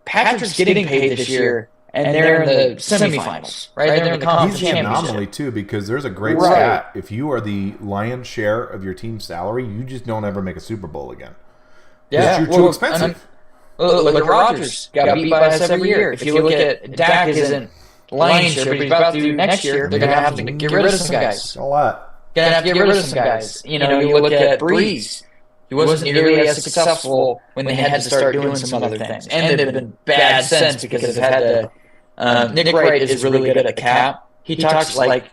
S2: Patrick's getting paid this year, and they're in the semifinals, right? They're in the conference championship.
S1: He's an anomaly, too, because there's a great stat. If you are the lion's share of your team's salary, you just don't ever make a Super Bowl again.
S2: Yeah.
S1: You're too expensive.
S2: Look at Rodgers. Got beat by us every year. If you look at Dak isn't lion's share, but he's about to do next year, they're going to have to get rid of some guys.
S1: A lot.
S2: Going to have to get rid of some guys. You look at Breeze. He wasn't nearly as successful when they had to start doing some other things. And they've been bad since because they've had to. Nick Wright is really good at a cap. He talks like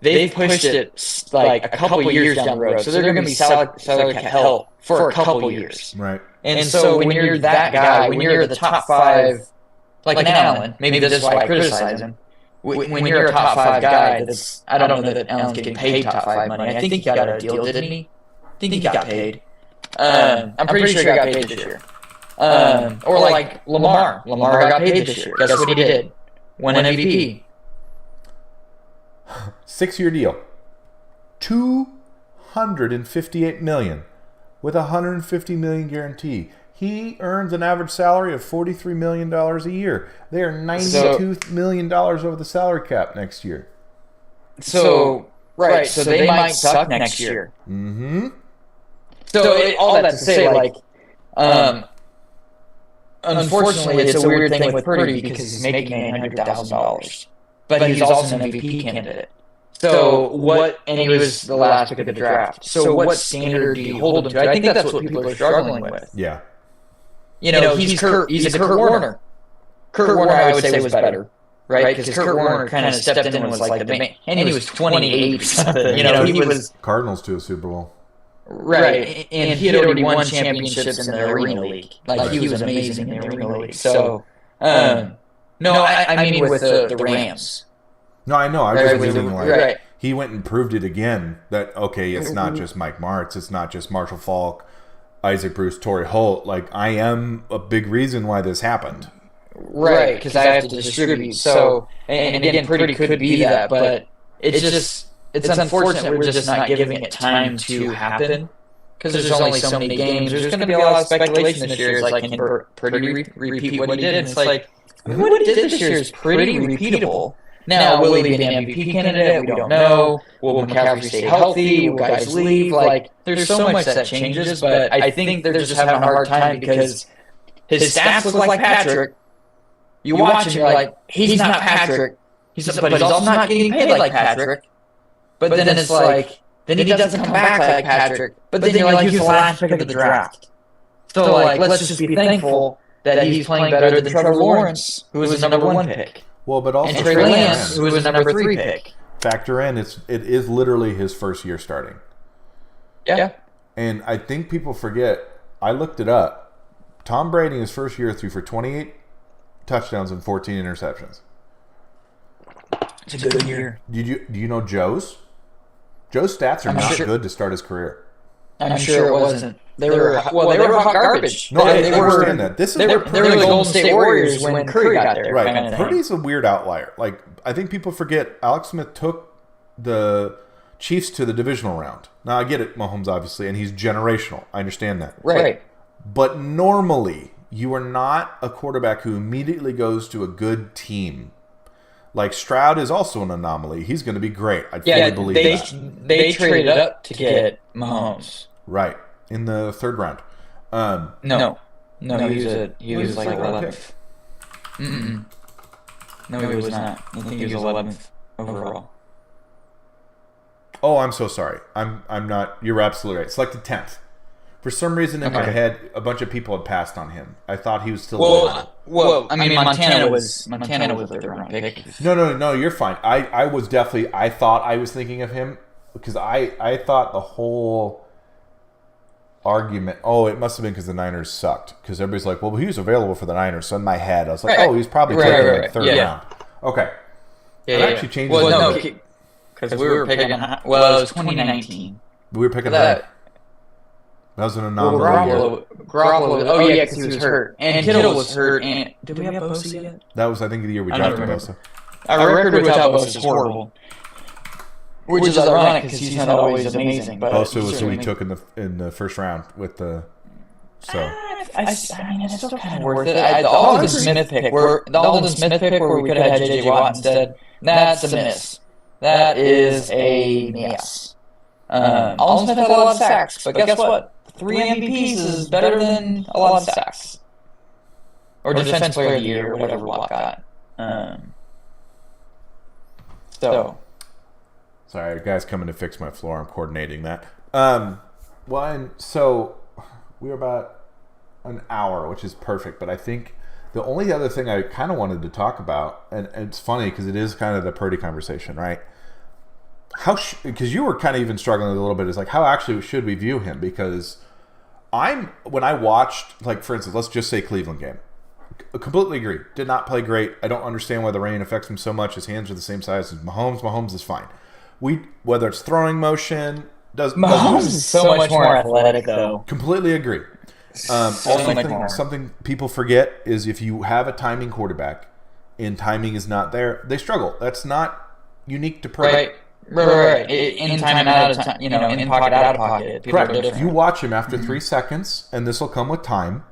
S2: they've pushed it like a couple years down the road. So they're going to be salary cap hell for a couple years.
S1: Right.
S2: And so when you're that guy, when you're the top five, like an Allen, maybe this is why I criticize him. When you're a top five guy, I don't know that Allen's getting paid top five money. I think he got a deal, didn't he? I think he got paid. I'm pretty sure he got paid this year. Or like Lamar. Lamar got paid this year. Guess what he did? Won an MVP.
S1: 6-year deal. $258 million with $150 million guarantee. He earns an average salary of $43 million a year. They are $92 million over the salary cap next year.
S2: So they might suck next year.
S1: Mm-hmm.
S2: So all that to say, like, unfortunately, it's a weird thing with Purdy because he's making $800,000, but he was also an MVP candidate. So and he was the last pick of the draft. So what standard do you hold him to? I think that's what people are struggling with.
S1: Yeah.
S2: He's a Kurt Warner. Kurt Warner, I would say, was better, right? Because Kurt Warner kind of stepped in and was like the man, and he was 28 or something. He was
S1: Cardinals to a Super Bowl.
S2: Right, and he had already won championships in the Arena League. Like, he was amazing in the Arena League. So, no, I mean with the Rams.
S1: No, I know. I was just meaning he went and proved it again that, okay, it's not just Mike Martz. It's not just Marshall Faulk, Isaac Bruce, Torrey Holt. Like, I am a big reason why this happened.
S2: Right, because I have to distribute. So, and again, Purdy could be that, but it's unfortunate we're just not giving it time to happen because there's only so many games. There's going to be a lot of speculation this year. It's like, can Purdy repeat what he did? And it's like, I mean, what he did this year is pretty repeatable. Now, will he be an MVP candidate? We don't know. Will McCaffrey stay healthy? Will guys leave? Like, there's so much that changes, but I think they're just having a hard time because his stats look like Patrick. You watch him, you're like, he's not Patrick. But he's also not getting paid like Patrick. But then it's like, then he doesn't come back like Patrick. But then you're like, he's the last pick of the draft. So, like, let's just be thankful that he's playing better than Trevor Lawrence, who was the number 1 pick.
S1: Well, but also
S2: and Trey Lance, who was the number 3 pick.
S1: Factor in, it is literally his first year starting.
S2: Yeah.
S1: And I think people forget, I looked it up. Tom Brady in his first year threw for 28 touchdowns and 14 interceptions.
S2: It's a good year.
S1: Do you know Joe's? Joe's stats are not good to start his career.
S2: I'm sure it wasn't. They were hot garbage.
S1: No, I understand that.
S2: They were the Golden State Warriors when Curry got there.
S1: Right. Kind of Purdy's a weird outlier. Like, I think people forget Alex Smith took the Chiefs to the divisional round. Now, I get it, Mahomes, obviously, and he's generational. I understand that.
S2: Right.
S1: But normally, you are not a quarterback who immediately goes to a good team. Like, Stroud is also an anomaly. He's going to be great. I fully believe that.
S2: They traded up to get Mahomes.
S1: Right. In the 3rd round.
S2: No, he was like 11th. No, he was not. I think he was 11th overall.
S1: Oh, I'm so sorry. I'm not. You're absolutely right. Selected 10th. For some reason in my head, a bunch of people had passed on him. I thought he was still.
S2: Well, I mean, Montana was a 3rd round pick.
S1: No, you're fine. I was definitely. I thought I was thinking of him because I thought the whole argument. Oh, it must have been because the Niners sucked. Because everybody's like, well, he was available for the Niners. So in my head, I was like, oh, he's probably taken like 3rd round. Okay. That actually changed.
S2: Well, no, because we were picking. Well, it was 2019.
S1: We were picking that. That was an anomaly.
S2: Garoppolo. Oh yeah, because he was hurt, and Kittle was hurt. And did we have Bosa yet?
S1: That was, I think, the year we drafted Bosa.
S2: Our record without Bosa is horrible, which is ironic because he's not always amazing. But
S1: Bosa was who we took in the 1st round with the. So.
S2: I mean, it's still kind of worth it. The Aldon Smith pick, where we could have had J.J. Watt instead. That's a miss. That is a miss. Aldon Smith had a lot of sacks, but guess what? 3 MVPs is better than a lot of sacks. Or Defense Player of the Year, or whatever Watt got.
S1: Sorry, guys coming to fix my floor. I'm coordinating that. So we're about an hour, which is perfect. But I think the only other thing I kind of wanted to talk about, and it's funny because it is kind of the Purdy conversation, right? Because you were kind of even struggling a little bit, is like, how actually should we view him? Because when I watched, like, for instance, let's just say Cleveland game, I completely agree. Did not play great. I don't understand why the rain affects him so much. His hands are the same size as Mahomes. Mahomes is fine. Whether it's throwing motion,
S2: Mahomes is so much more athletic, though.
S1: Completely agree. Something people forget is if you have a timing quarterback and timing is not there, they struggle. That's not unique to Purdy.
S2: Right. In time and out of time, in pocket, out of pocket.
S1: Correct. If you watch him after 3 seconds, and this will come with time,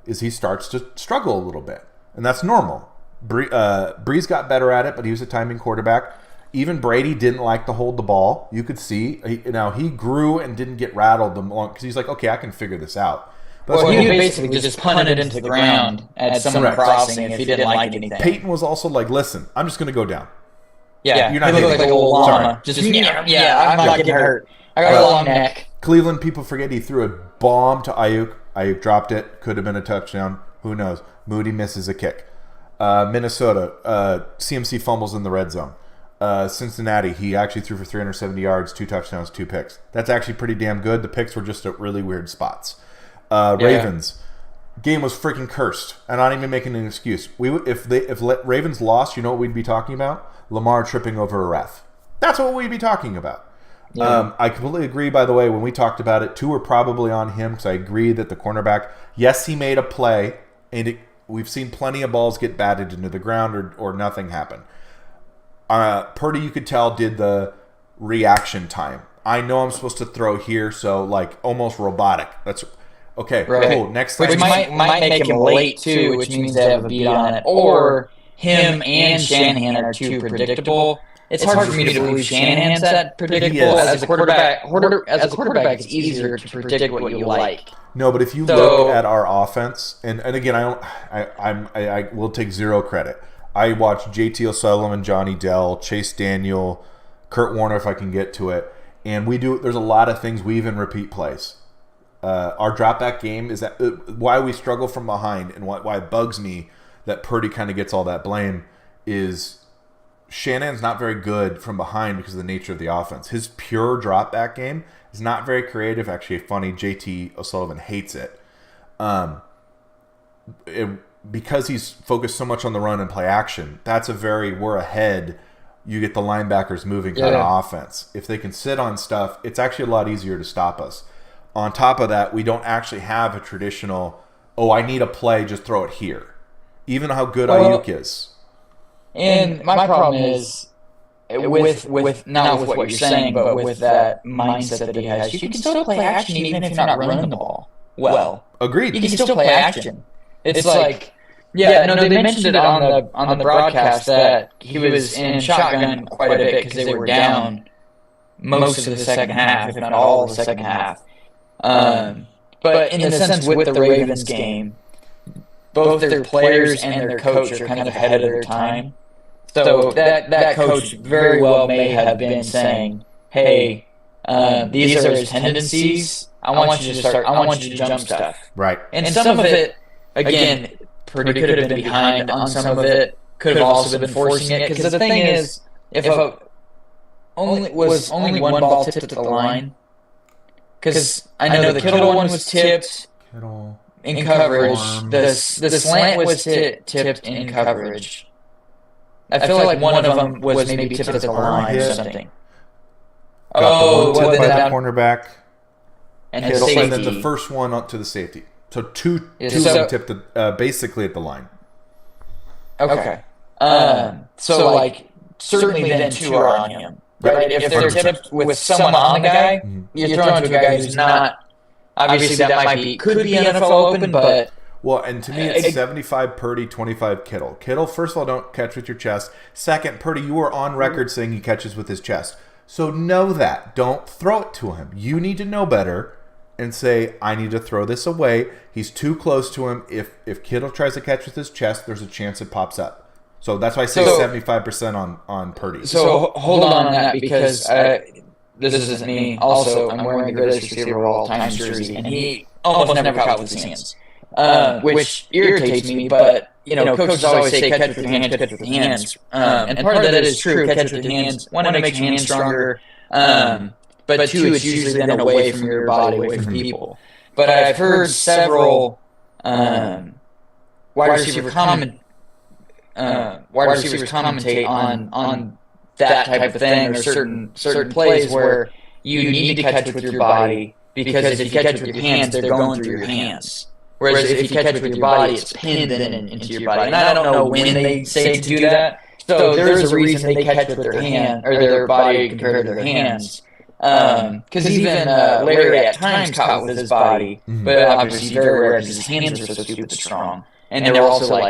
S1: is he starts to struggle a little bit. And that's normal. Breeze got better at it, but he was a timing quarterback. Even Brady didn't like to hold the ball. You could see. He grew and didn't get rattled because he's like, okay, I can figure this out.
S2: But he basically just punted it into the ground at someone crossing if he didn't like anything.
S1: Peyton was also like, listen, I'm just going to go down.
S2: Yeah, you're not hitting like a little llama. I'm not getting hurt. I got a long neck.
S1: Cleveland, people forget he threw a bomb to Ayuk. Ayuk dropped it. Could have been a touchdown. Who knows? Moody misses a kick. Minnesota, CMC fumbles in the red zone. Cincinnati, he actually threw for 370 yards, 2 touchdowns, 2 picks. That's actually pretty damn good. The picks were just at really weird spots. Ravens, game was freaking cursed. I'm not even making an excuse. If Ravens lost, you know what we'd be talking about? Lamar tripping over a ref. That's what we'd be talking about. Yeah. I completely agree, by the way, when we talked about it, 2 were probably on him because I agree that the cornerback, yes, he made a play, and we've seen plenty of balls get batted into the ground or nothing happen. Purdy, you could tell, did the reaction time. I know I'm supposed to throw here, so like almost robotic. Okay,
S2: Right.
S1: cool. Next time,
S2: Which might make him late too, which means they have a beat on it. Or him and Shanahan are too predictable. It's hard for me to believe Shanahan's that predictable. As a quarterback, it's easier to predict what you like.
S1: No, but if you look at our offense, and again, I will take zero credit. I watched JT O'Sullivan, Johnny Dell, Chase Daniel, Kurt Warner, if I can get to it, and there's a lot of things we even repeat plays. Our drop back game is that why we struggle from behind, and why it bugs me that Purdy kind of gets all that blame is Shannon's not very good from behind because of the nature of the offense. His pure drop back game is not very creative. Actually, funny, JT O'Sullivan hates it. Because he's focused so much on the run and play action, we're ahead. You get the linebackers moving kind of offense. If they can sit on stuff, it's actually a lot easier to stop us. On top of that, we don't actually have a traditional, I need a play, just throw it here. Even how good Ayuk is.
S2: And my problem is, with not with what you're saying, but with that mindset that he has, you can still play action even if you're not running the ball well.
S1: Agreed.
S2: You can still play action. It's like, they mentioned it on the broadcast that he was in shotgun quite a bit because they were down most of the second half, if not all of the second half. But in the sense with the Ravens game, both their players and their coach are kind of ahead of their time. So that coach very well may have been saying, "Hey, these are his tendencies. I want you to jump stuff."
S1: Right.
S2: And some of it, again, Purdy could have been behind on some of it. Could have also been forcing it. Because the thing is, if only one ball tipped at the line, because I know the Kittle one was tipped in coverage. The slant was tipped in coverage. I feel like one of them was maybe tipped at the line or something.
S1: Got the one tipped by the cornerback.
S2: And
S1: then the first one up to the safety. So two of them tipped basically at the line.
S2: Okay. So certainly then two are on him. Right? If they're tipped with someone on the guy, you're throwing to a guy who's not. Obviously, that could be NFL open, but.
S1: Well, and to me, it's 75 Purdy, 25 Kittle. Kittle, first of all, don't catch with your chest. Second, Purdy, you are on record saying he catches with his chest. So know that. Don't throw it to him. You need to know better and say, I need to throw this away. He's too close to him. If Kittle tries to catch with his chest, there's a chance it pops up. So that's why I say 75% on Purdy.
S2: So hold on that because this isn't me. Also, I'm wearing the greatest receiver of all time jersey, and he almost never caught with his hands. Which irritates me, but coaches always say catch with your hands, catch with your hands. And part of that is true, catch with your hands. One, it makes your hands stronger, but two, it's usually then away from your body, away from people. But I've heard several wide receivers commentate on that type of thing, or certain plays where you need to catch with your body, because if you catch with your hands, they're going through your hands. Whereas if you catch it with your body, it's pinned into your body. And I don't know when they say to do that. So there's a reason they catch with their hand, or their body compared to their hands. Because even Larry at times caught with his body, but obviously very rare because his hands are so stupid strong. And they're also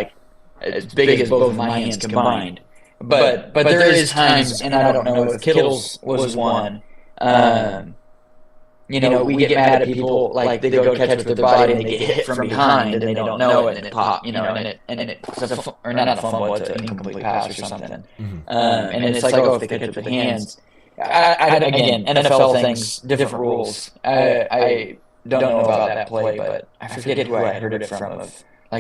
S2: as big as both of my hands combined. But there is times, and I don't know if Kittle's was one. We get mad at people they go to catch with their body and they get hit from behind and they don't know it and it pop, and it's or not a fumble, it's an incomplete pass or something. And it's if they catch with their hands. Again, NFL things, different rules. I don't know about that play, but I forget who I heard it from.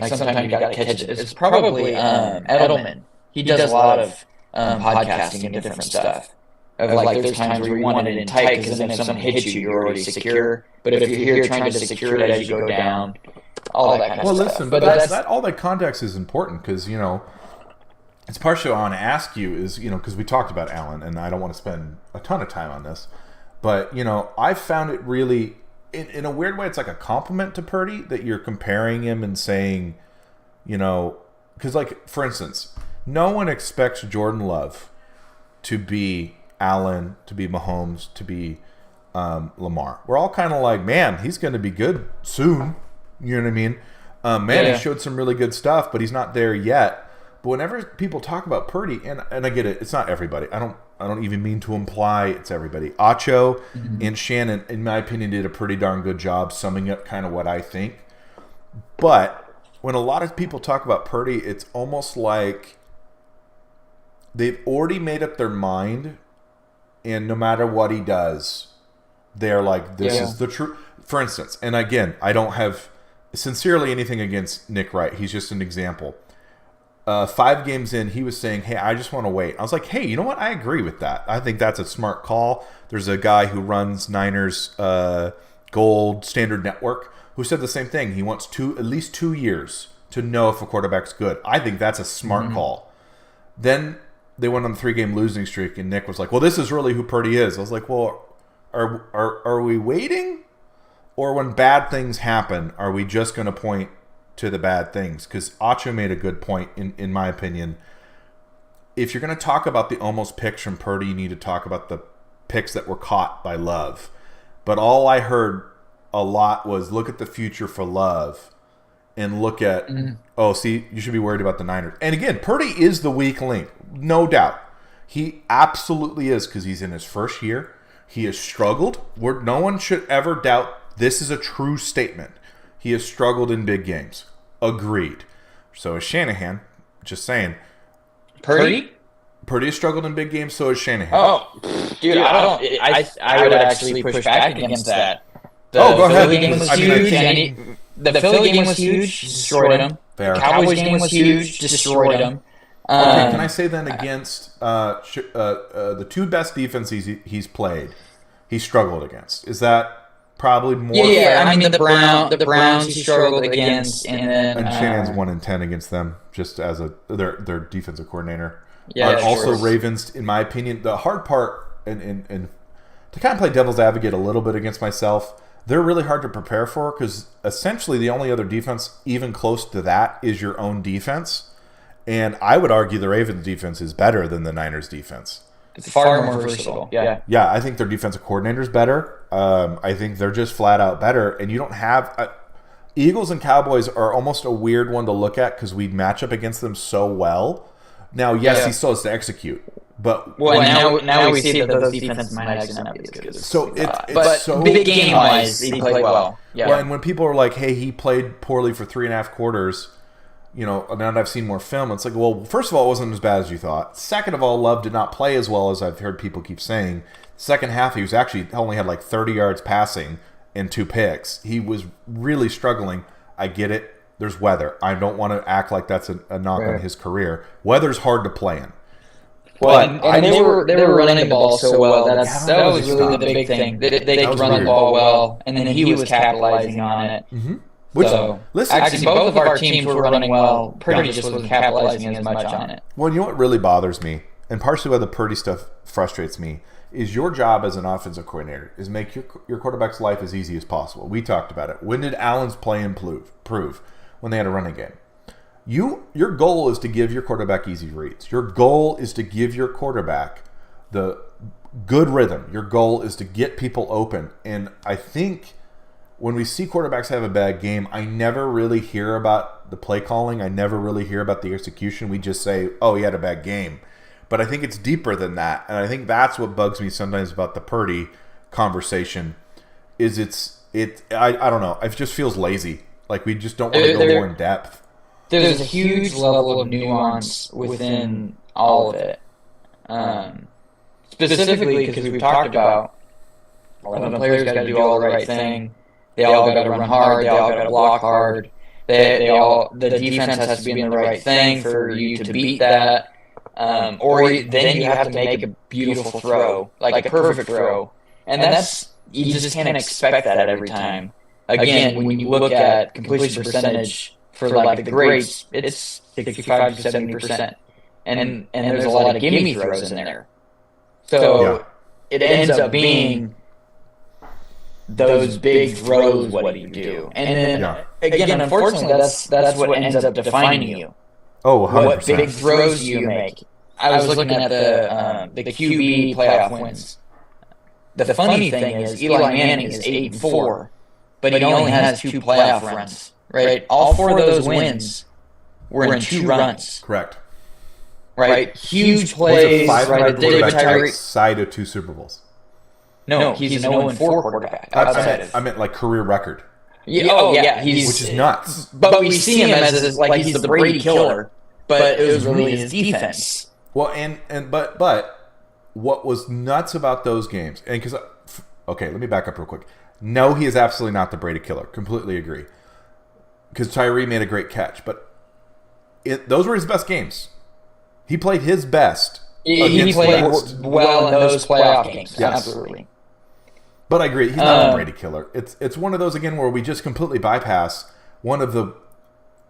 S2: Sometimes you got to catch it. It's probably Edelman. He does a lot of podcasting and different stuff. There's times where you want it in tight, because then if someone hits you, you're already secure. But if you're here trying to secure it as you go down, all that kind of stuff.
S1: Well, listen, but all that context is important, because, it's partially what I want to ask you is, because we talked about Allen, and I don't want to spend a ton of time on this, but, I've found it really, in a weird way, it's like a compliment to Purdy that you're comparing him and saying, because, for instance, no one expects Jordan Love to be Allen, to be Mahomes, to be Lamar. We're all kind of like, man, he's going to be good soon. You know what I mean? He showed some really good stuff, but he's not there yet. But whenever people talk about Purdy, and I get it, it's not everybody. I don't even mean to imply it's everybody. Acho and Shannon, in my opinion, did a pretty darn good job summing up kind of what I think. But when a lot of people talk about Purdy, it's almost like they've already made up their mind, and no matter what he does, they're like, this is the truth. For instance, and again, I don't have sincerely anything against Nick Wright. He's just an example. 5 games in, he was saying, hey, I just want to wait. I was like, hey, you know what? I agree with that. I think that's a smart call. There's a guy who runs Niners Gold Standard Network who said the same thing. He wants at least 2 years to know if a quarterback's good. I think that's a smart call. Then they went on a 3-game losing streak, and Nick was like, well, this is really who Purdy is. I was like, well, are we waiting? Or when bad things happen, are we just going to point to the bad things? Because Acho made a good point, in my opinion. If you're going to talk about the almost picks from Purdy, you need to talk about the picks that were caught by Love. But all I heard a lot was, look at the future for Love and look at, you should be worried about the Niners. And again, Purdy is the weak link, no doubt. He absolutely is, because he's in his first year. He has struggled. No one should ever doubt this is a true statement. He has struggled in big games. Agreed. So has Shanahan. Just saying.
S2: Purdy
S1: has struggled in big games, so has Shanahan.
S2: Oh, dude, I would actually push back against that.
S1: Go ahead.
S2: The Philly game was huge. The Philly game was huge, destroyed him.
S1: Fair.
S2: The Cowboys game was huge, destroyed him.
S1: Okay, can I say then against the 2 best defenses he's played, he struggled against? Is that probably more?
S2: Yeah. I mean, the Browns he struggled against, and
S1: Shanahan's 1-10 against them, just as their defensive coordinator.
S2: Yeah.
S1: Also, Ravens, in my opinion, the hard part, and to kind of play devil's advocate a little bit against myself, they're really hard to prepare for, because essentially the only other defense even close to that is your own defense. And I would argue the Ravens defense is better than the Niners defense.
S2: It's far more versatile. Yeah.
S1: Yeah, I think their defensive coordinator is better. I think they're just flat out better. And you don't have Eagles and Cowboys are almost a weird one to look at, because we match up against them so well. Now, yes, he still has to execute. But
S2: now we see that those defenses might actually not be as good.
S1: But
S2: big game wise, he played well. Yeah.
S1: Well, and when people are like, "Hey, he played poorly for 3.5 quarters," now that I've seen more film, it's like, well, first of all, it wasn't as bad as you thought. Second of all, Love did not play as well as I've heard people keep saying. Second half, he was actually only had like 30 yards passing and 2 picks. He was really struggling. I get it. There's weather. I don't want to act like that's a knock on his career. Weather's hard to play in.
S2: Well, and they were running the ball so well. That was really the big thing. They could run the ball well, and then he was capitalizing on it. Actually, both of our teams were running well. Purdy just wasn't capitalizing as much on it.
S1: Well, you know what really bothers me, and partially why the Purdy stuff frustrates me, is your job as an offensive coordinator is make your quarterback's life as easy as possible. We talked about it. When did Allen's play improve? When they had a running game. Your goal is to give your quarterback easy reads. Your goal is to give your quarterback the good rhythm. Your goal is to get people open. And I think when we see quarterbacks have a bad game, I never really hear about the play calling. I never really hear about the execution. We just say, oh, he had a bad game. But I think it's deeper than that. And I think that's what bugs me sometimes about the Purdy conversation is I don't know. It just feels lazy. Like we just don't want to go more in depth.
S2: There's a huge level of nuance within all of it. Specifically because we've talked about 11 players got to do all the right thing. They all got to run hard. They all got to block hard. The defense has to be in the right thing for you to beat that. Then you have to make a beautiful throw, like a perfect throw. And you just can't expect that every time. Again, when you look at completion percentage for like the greats, it's 65 to 70%, and there's a lot of gimme throws in there. So it ends up being those big throws. What do you do? And then again, unfortunately, that's what ends up defining you.
S1: Oh, 100%.
S2: What big throws do you make? I was looking at the QB playoff wins. the funny thing is Eli Manning is 8-4, but he only has 2 playoff runs. Right, all 4 of those wins were in 2 runs.
S1: Correct.
S2: Right, huge plays. Right, David Tyree
S1: side of 2 Super Bowls.
S2: No, he's an 0-4 quarterback.
S1: I meant like career record.
S2: Yeah,
S1: which is nuts.
S2: But we see him as like he's the Brady killer. But it was really his defense.
S1: Well, but what was nuts about those games? And because let me back up real quick. No, he is absolutely not the Brady killer. Completely agree. Because Tyree made a great catch, but those were his best games. He played his best.
S2: He played well in those playoff games. Yes. Absolutely.
S1: But I agree, he's not a Brady killer. It's one of those again where we just completely bypass one of the,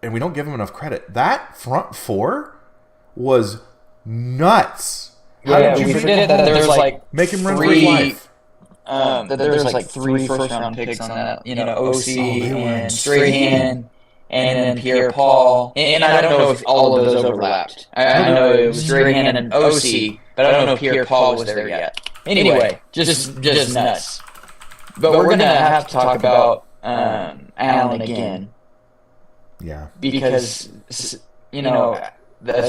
S1: and we don't give him enough credit. That front 4 was nuts.
S2: How did you forget that there's like
S1: make him run for his life?
S2: That there's like 3 first-round picks on that. OC and Strahan and then Pierre-Paul. And I don't know if all of those overlapped. I know it was Strahan and OC, but I don't know if Pierre-Paul was there yet. Anyway, just nuts. But we're going to have to talk about Allen again.
S1: Yeah.
S2: Because, as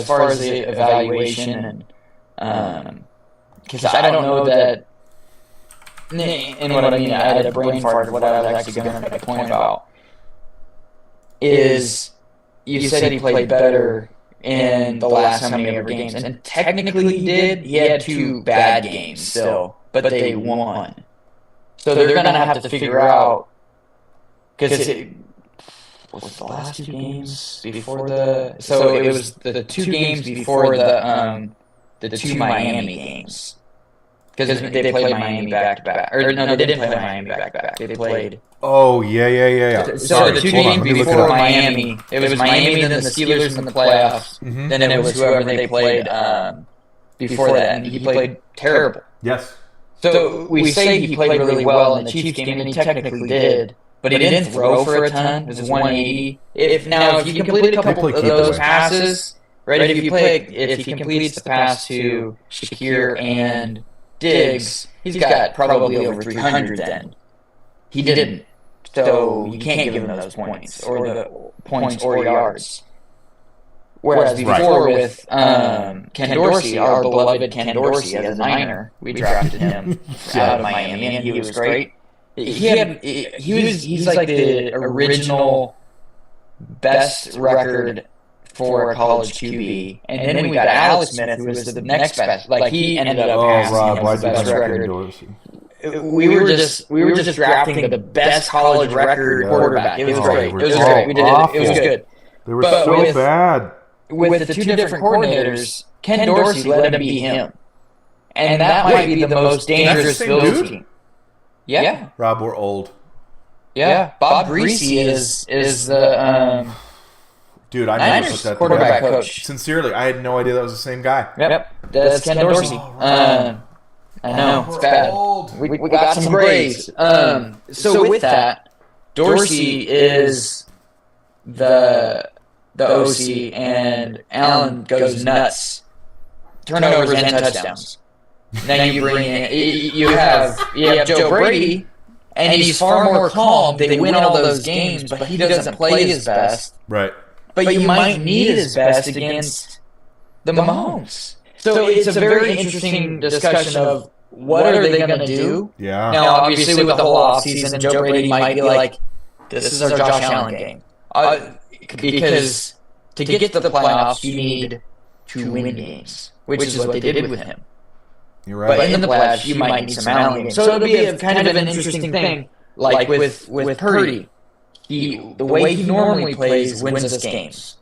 S2: far as the evaluation, and because I don't know that, and what I mean, I had a brain fart of what I was actually going to make a point about, is you said he played better in the last how many ever games, and technically he did. He had 2 bad games still, but they won. So they're going to have to figure out, because was the last 2 games before the? So it was the 2 games before the 2 Miami games, because they played Miami back to back. Or no, they didn't play Miami back to back. They played.
S1: Oh yeah.
S2: So the 2 games before Miami, it was Miami, then the Steelers in the playoffs. Mm-hmm. Then it was whoever they played before that, and he played terrible.
S1: Yes.
S2: So we say he played really well in the Chiefs game, and he technically did, but he didn't throw for a ton. It was 180. If you complete a couple of those passes, right? If he completes the pass to Shakir and Diggs, he's got probably over 300 then. He didn't. So you can't give him those points or yards. Whereas before with Ken Dorsey, our beloved Ken Dorsey as a Niner, we drafted him out of Miami, and he was great. He's like the original best record for a college QB, and then we got Alex Smith, who was the next best. Like he ended up passing him the best record. We were just drafting the best college record quarterback. It was great. It was great. We did it. It was good.
S1: They were so bad.
S2: With the 2 different coordinators, Ken Dorsey let him beat him, and that might be the most dangerous Bills team. Yeah,
S1: Rob, we're old.
S2: Yeah, Bob Greasy is the
S1: dude. I never put that
S2: quarterback
S1: together.
S2: coach.
S1: Sincerely, I had no idea that was the same guy.
S2: Yep. That's Ken Dorsey. I know, it's bad. We got some grays. So with that, Dorsey is the OC, and Allen goes nuts. Turnovers and touchdowns. Then you bring in, you have Joe Brady, and he's far more calm. They win all those games, but he doesn't play his best.
S1: Right.
S2: But you might need his best against the Mahomes. So it's a very interesting discussion of what are they going to do?
S1: Yeah.
S2: Now, obviously, with the whole offseason, Joe Brady might be like, this is our Josh Allen game. Because to get to the playoffs, you need to win games, which is what they did with him.
S1: You're right.
S2: But in the playoffs, you might need some Allen games. So it'll be a kind of an interesting thing. Like with Purdy, the way he normally plays wins us games.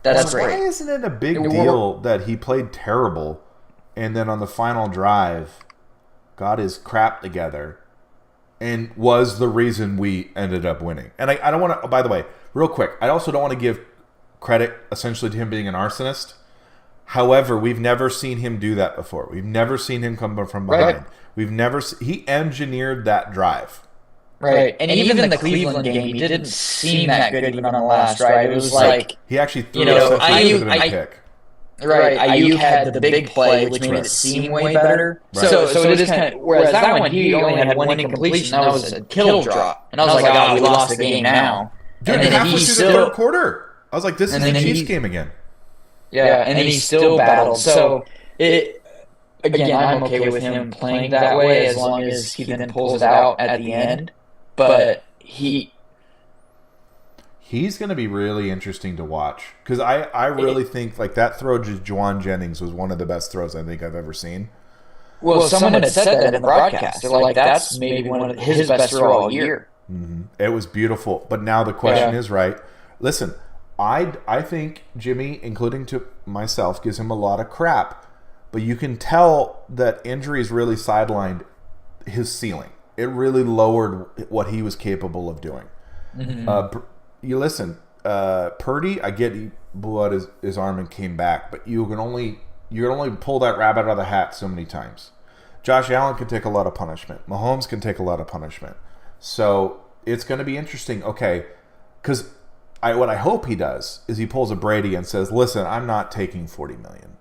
S2: That's great.
S1: Why isn't it a big deal that he played terrible and then on the final drive got his crap together and was the reason we ended up winning? And I don't want to, by the way, real quick, I also don't want to give credit essentially to him being an arsonist. However, we've never seen him do that before. We've never seen him come from behind. Right. He engineered that drive.
S2: Right. And even in the Cleveland game, he didn't seem that good even on the last drive. It was like
S1: he actually threw a pick.
S2: Right, Ayuk had the big play, which made it seem way better. Right. So it is kind of, whereas that one, he only had one incompletion. That was a kill drop. And I was like, oh, we lost the game now.
S1: Dude,
S2: and then
S1: halfway through the third quarter, I was like, this is the Chiefs game again.
S2: Yeah, and then he still battled. So, again, I'm okay with him playing that way as long as he then pulls it out at the end. But
S1: he's going to be really interesting to watch because I really think like that throw to Juwan Jennings was one of the best throws I think I've ever seen.
S2: Well, someone had said that in the broadcast. They're like, that's maybe one of his best throw all year.
S1: Mm-hmm. It was beautiful. But now the question is, right, listen, I think Jimmy, including to myself, gives him a lot of crap. But you can tell that injuries really sidelined his ceiling. It really lowered what he was capable of doing. Mm-hmm. You listen, Purdy, I get he blew out his arm and came back, but you can only pull that rabbit out of the hat so many times. Josh Allen can take a lot of punishment. Mahomes can take a lot of punishment. So it's going to be interesting. Okay, because what I hope he does is he pulls a Brady and says, "Listen, I'm not taking $40 million.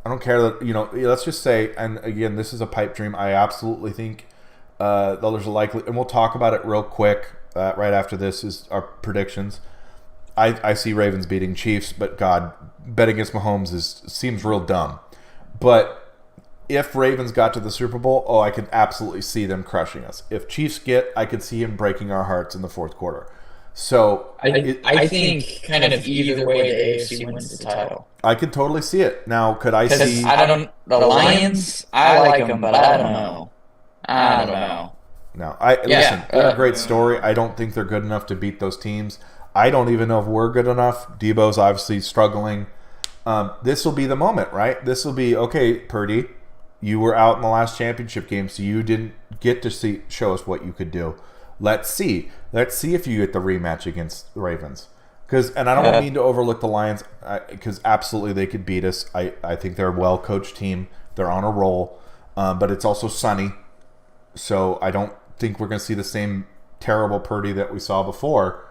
S1: I don't care that Let's just say, and again, this is a pipe dream. I absolutely think there's a likely, and we'll talk about it real quick. Right after this is our predictions. I see Ravens beating Chiefs, but God, bet against Mahomes seems real dumb. But if Ravens got to the Super Bowl, I could absolutely see them crushing us. If Chiefs I could see him breaking our hearts in the fourth quarter. So
S2: I think kind of either way the AFC wins the title.
S1: I could totally see it. Now, could I see?
S2: The Lions, I like them, but I don't know.
S1: No, listen, they're a great story. I don't think they're good enough to beat those teams. I don't even know if we're good enough. Debo's obviously struggling. This will be the moment, right? This will be, okay, Purdy, you were out in the last championship game, so you didn't get to show us what you could do. Let's see. Let's see if you get the rematch against the Ravens. And I don't mean to overlook the Lions, because absolutely they could beat us. I think they're a well-coached team. They're on a roll, but it's also sunny. So I don't think we're going to see the same terrible Purdy that we saw before.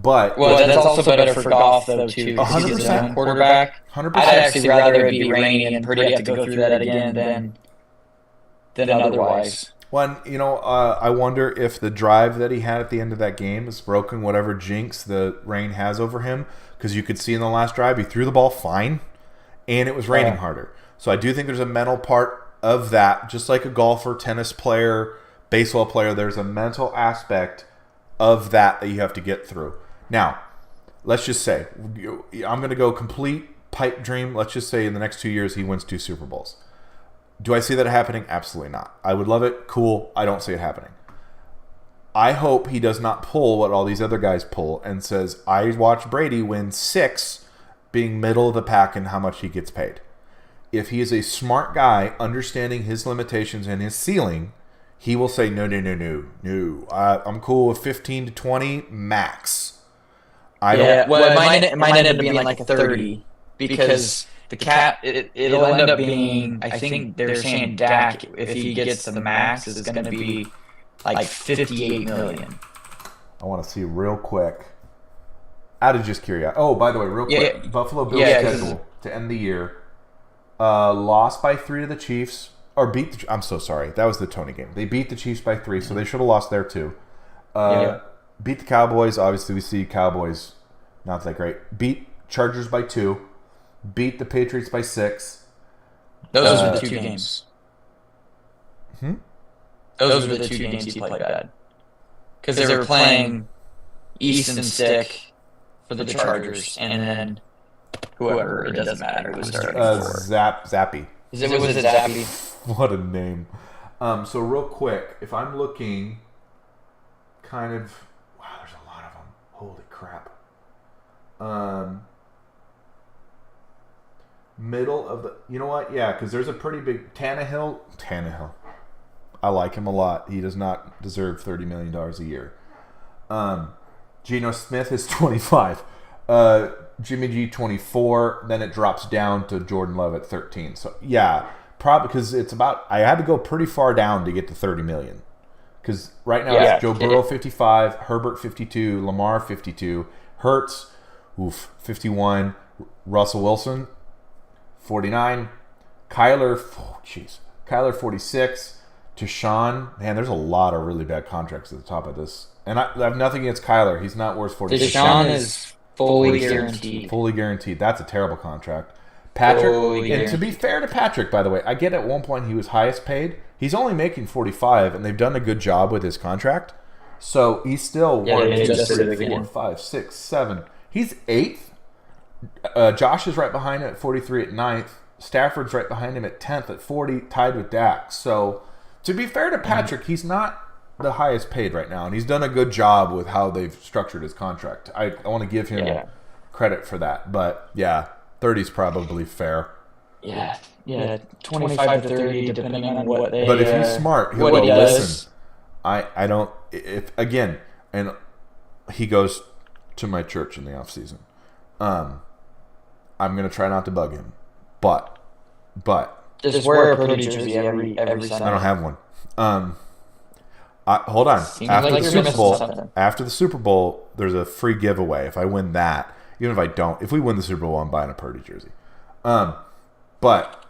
S1: But
S2: that's also better for Goff, though, too.
S1: 100%
S2: quarterback.
S1: 100%.
S2: I'd actually rather it be rainy and Purdy have to go through that again than otherwise.
S1: Well, I wonder if the drive that he had at the end of that game has broken whatever jinx the rain has over him. Because you could see in the last drive, he threw the ball fine, and it was raining harder. So I do think there's a mental part of that, just like a golfer, tennis player, baseball player, there's a mental aspect of that you have to get through. Now, let's just say, I'm going to go complete pipe dream. Let's just say in the next 2 years he wins 2 Super Bowls. Do I see that happening? Absolutely not. I would love it. Cool. I don't see it happening. I hope he does not pull what all these other guys pull and says, I watched Brady win 6 being middle of the pack and how much he gets paid. If he is a smart guy, understanding his limitations and his ceiling, he will say, no. I'm cool with 15 to 20 max.
S2: It might end up being like a 30 because the cap, it'll end up being, I think they're saying Dak, if he gets the max, is going to be like $58 million.
S1: I want to see real quick. Out of just curiosity. Oh, by the way, real quick. Buffalo Bills schedule to end the year. Lost by 3 to the Chiefs, or I'm so sorry. That was the Tony game. They beat the Chiefs by 3, so they should have lost there too. Beat the Cowboys. Obviously, we see Cowboys not that great. Beat Chargers by 2. Beat the Patriots by 6.
S2: Those were the 2 games. Those were the 2 games he played bad. Because they were playing Easton Stick for the Chargers, and then whoever, it doesn't matter who was starting for.
S1: Zappy.
S2: Was it Zappy?
S1: What a name. So real quick, if I'm looking kind of, wow, there's a lot of them. Holy crap. Middle of the, you know what? Yeah, because there's a pretty big Tannehill. I like him a lot. He does not deserve $30 million a year. Geno Smith is 25. Jimmy G 24. Then it drops down to Jordan Love at 13. So yeah, probably because it's about. I had to go pretty far down to get to 30 million. Because right now it's Joe Burrow 55, Herbert 52, Lamar 52, Hurts, 51, Russell Wilson 49. Kyler, Kyler 46. Deshaun, man, there's a lot of really bad contracts at the top of this. And I have nothing against Kyler. He's not worth 46.
S2: Deshaun is fully guaranteed.
S1: Fully guaranteed. That's a terrible contract. Patrick, and to be fair to Patrick, by the way, I get at one point he was highest paid. He's only making 45, and they've done a good job with his contract. So he's still 1, 2, 3, 4, 5, 6, 7. He's 8th. Josh is right behind him at 43 at 9th. Stafford's right behind him at 10th at 40, tied with Dak. So to be fair to Patrick, he's not the highest paid right now, and he's done a good job with how they've structured his contract. I want to give him credit for that. But, yeah, 30 is probably fair.
S2: Yeah, 25 to 30, depending on what they...
S1: But if he's smart, he'll go, listen, I don't... If again, and he goes to my church in the off season. I'm going to try not to bug him. But...
S2: Just wear a Purdy jersey every Sunday.
S1: I don't have one. Hold on. After the Super Bowl, there's a free giveaway. If I win that, even if I don't, if we win the Super Bowl, I'm buying a Purdy jersey. But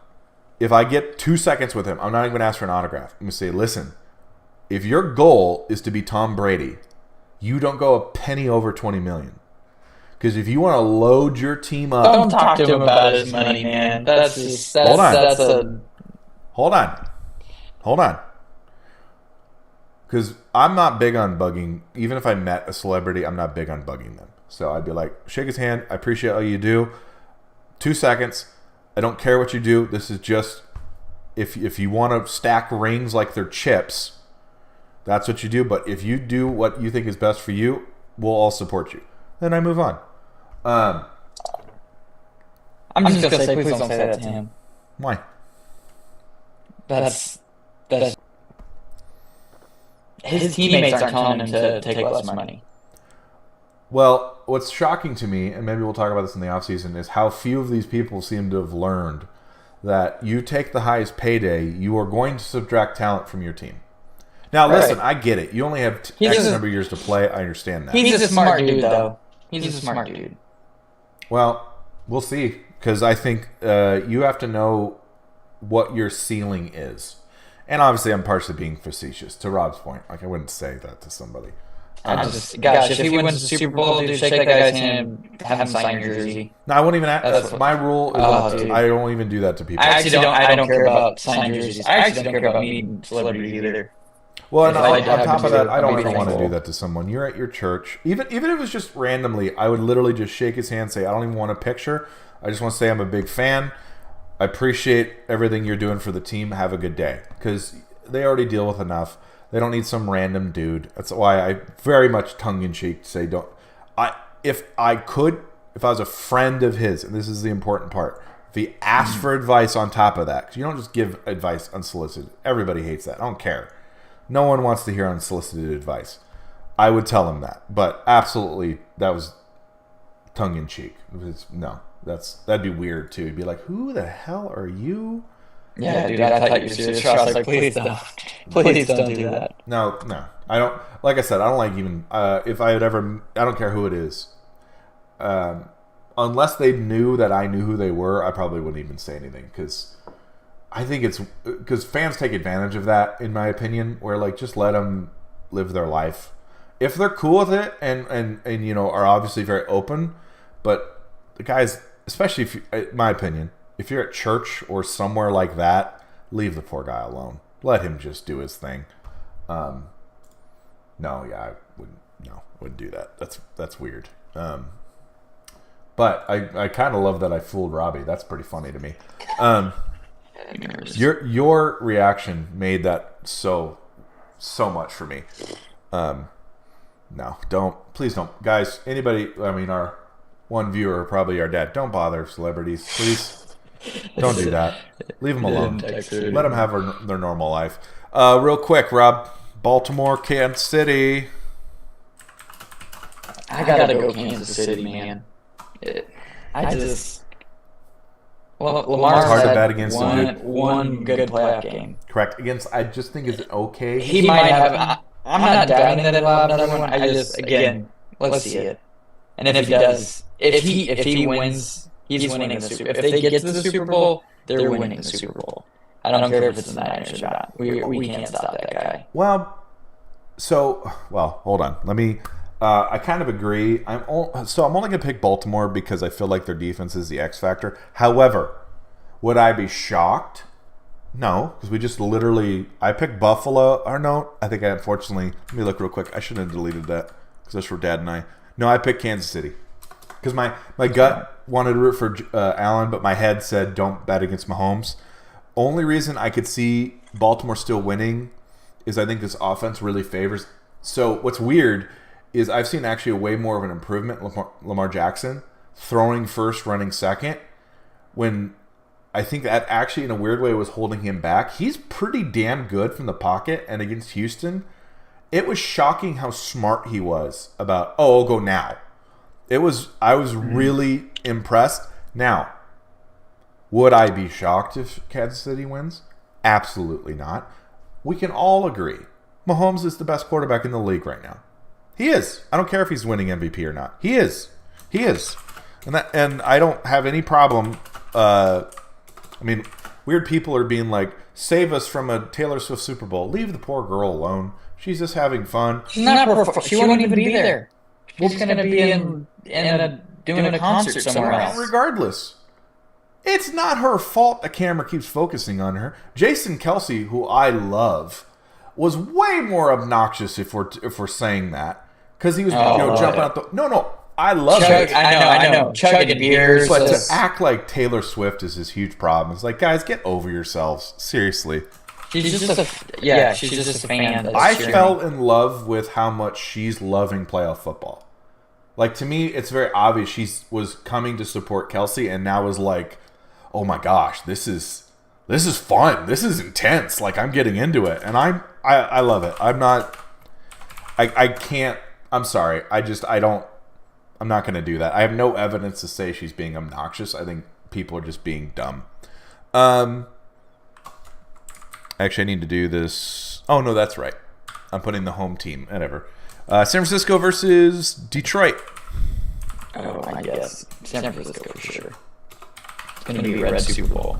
S1: if I get 2 seconds with him, I'm not even going to ask for an autograph. I'm going to say, listen, if your goal is to be Tom Brady, you don't go a penny over $20 million. Because if you want to load your team up,
S2: don't talk to him about his money, man.
S1: Hold on. Because I'm not big on bugging. Even if I met a celebrity, I'm not big on bugging them. So I'd be like, shake his hand. I appreciate all you do. 2 seconds. I don't care what you do. This is just, if you want to stack rings like they're chips, that's what you do. But if you do what you think is best for you, we'll all support you. Then I move on.
S2: I'm just going to say, please don't say that to him.
S1: Why?
S2: That's his teammates aren't telling him to take less money.
S1: Well, what's shocking to me, and maybe we'll talk about this in the offseason, is how few of these people seem to have learned that you take the highest payday, you are going to subtract talent from your team. Now, listen, I get it. You only have X number of years to play. I understand that.
S2: He's a smart dude, though. He's a smart dude.
S1: Well, we'll see, because I think you have to know what your ceiling is. And obviously, I'm partially being facetious. To Rob's point, like I wouldn't say that to somebody.
S2: If he wins the Super Bowl, dude, shake that guy's hand, have him sign your jersey.
S1: No, I wouldn't even. That's my rule. I don't even do that to people.
S2: I don't care about signing jerseys. I actually don't care about meeting celebrities either.
S1: Well, and on top of that, I don't even want to do that to someone. You're at your church. Even if it was just randomly, I would literally just shake his hand, say, I don't even want a picture. I just want to say I'm a big fan. I appreciate everything you're doing for the team. Have a good day. Because they already deal with enough. They don't need some random dude. That's why I very much tongue-in-cheek say don't. If I was a friend of his, and this is the important part, if he asked for advice on top of that, because you don't just give advice unsolicited. Everybody hates that. I don't care. No one wants to hear unsolicited advice. I would tell him that. But absolutely, that was tongue-in-cheek. That'd be weird, too. He'd be like, who the hell are you?
S2: Yeah, dude, I thought you were serious. I was like, please don't. Please don't do that.
S1: No. I don't, like I said, I don't like even, if I had ever, I don't care who it is. Unless they knew that I knew who they were, I probably wouldn't even say anything, because I think because fans take advantage of that, in my opinion, where, like, just let them live their life. If they're cool with it and are obviously very open, but the guys, especially if in my opinion, if you're at church or somewhere like that, leave the poor guy alone. Let him just do his thing. I wouldn't do that. That's weird. But I kind of love that I fooled Robbie. That's pretty funny to me. Your reaction made that so much for me. Please don't, guys. Anybody? I mean, our one viewer, probably our dad. Don't bother celebrities, please. Don't do that. Leave them alone. Let them have their normal life. Real quick, Rob. Baltimore, Kansas City.
S2: I gotta go Kansas City, man. Lamar's
S1: hard to
S2: had
S1: bet against
S2: one good playoff game.
S1: Correct. I just think it's okay.
S2: He might have. I'm not doubting that he'll have another one. Let's see it. And if he does, if he wins He's winning the Super Bowl. If they get to the Super Bowl, they're winning the Super Bowl. I don't care if it's the Niners or not. We can't stop that guy.
S1: Well, hold on. Let me. I kind of agree. I'm only going to pick Baltimore because I feel like their defense is the X factor. However, would I be shocked? No, because we just literally. I picked Buffalo. Or no, I think I unfortunately. Let me look real quick. I shouldn't have deleted that because that's for Dad and I. No, I picked Kansas City because my gut wanted to root for Allen, but my head said don't bet against Mahomes. Only reason I could see Baltimore still winning is I think this offense really favors. So what's weird is I've seen actually a way more of an improvement Lamar Jackson throwing first, running second, when I think that actually in a weird way was holding him back. He's pretty damn good from the pocket, and against Houston, it was shocking how smart he was about, I'll go now. I was really impressed. Now, would I be shocked if Kansas City wins? Absolutely not. We can all agree Mahomes is the best quarterback in the league right now. He is. I don't care if he's winning MVP or not. He is. And I don't have any problem. Weird people are being like, save us from a Taylor Swift Super Bowl. Leave the poor girl alone. She's just having fun.
S2: She's not. She won't even be there. She's going to be doing a concert somewhere else.
S1: Regardless, it's not her fault the camera keeps focusing on her. Jason Kelce, who I love, was way more obnoxious if we're saying that, because he was jumping out the. No, I love it.
S2: I know. Chugging beers.
S1: But to act like Taylor Swift is his huge problem, it's like, guys, get over yourselves. Seriously.
S2: She's just a fan.
S1: I fell in love with how much she's loving playoff football. Like, to me, it's very obvious she was coming to support Kelce, and now is like, oh my gosh, this is fun. This is intense. Like, I'm getting into it, and I love it. I can't. I'm sorry. I'm not going to do that. I have no evidence to say she's being obnoxious. I think people are just being dumb. Actually, I need to do this. Oh, no, that's right. I'm putting the home team. Whatever. San Francisco versus Detroit.
S2: Oh, I guess. San Francisco for sure. It's going to be a red Super Bowl.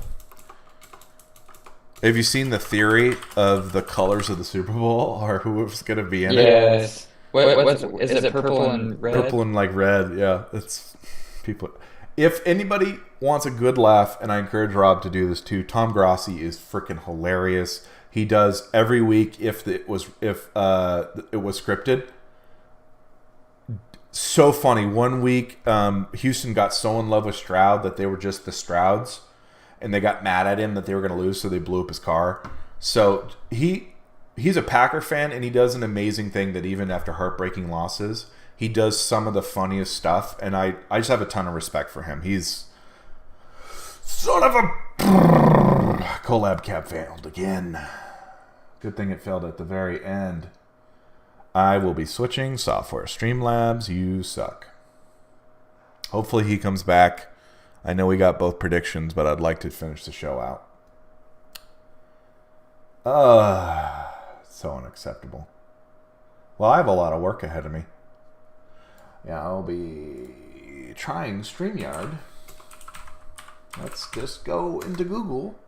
S1: Have you seen the theory of the colors of the Super Bowl, or who's going to be in it?
S2: Yes. Is it purple and red?
S1: Purple and like red, yeah. It's people. If anybody wants a good laugh, and I encourage Rob to do this too, Tom Grossi is freaking hilarious. He does every week if it was scripted. So funny. One week, Houston got so in love with Stroud that they were just the Strouds, and they got mad at him that they were going to lose, so they blew up his car. So he's a Packer fan, and he does an amazing thing that even after heartbreaking losses, he does some of the funniest stuff, and I just have a ton of respect for him. He's son of a collab cap failed again. Good thing it failed at the very end. I will be switching software. Streamlabs, you suck. Hopefully he comes back. I know we got both predictions, but I'd like to finish the show out. So unacceptable. Well, I have a lot of work ahead of me. Yeah, I'll be trying StreamYard. Let's just go into Google.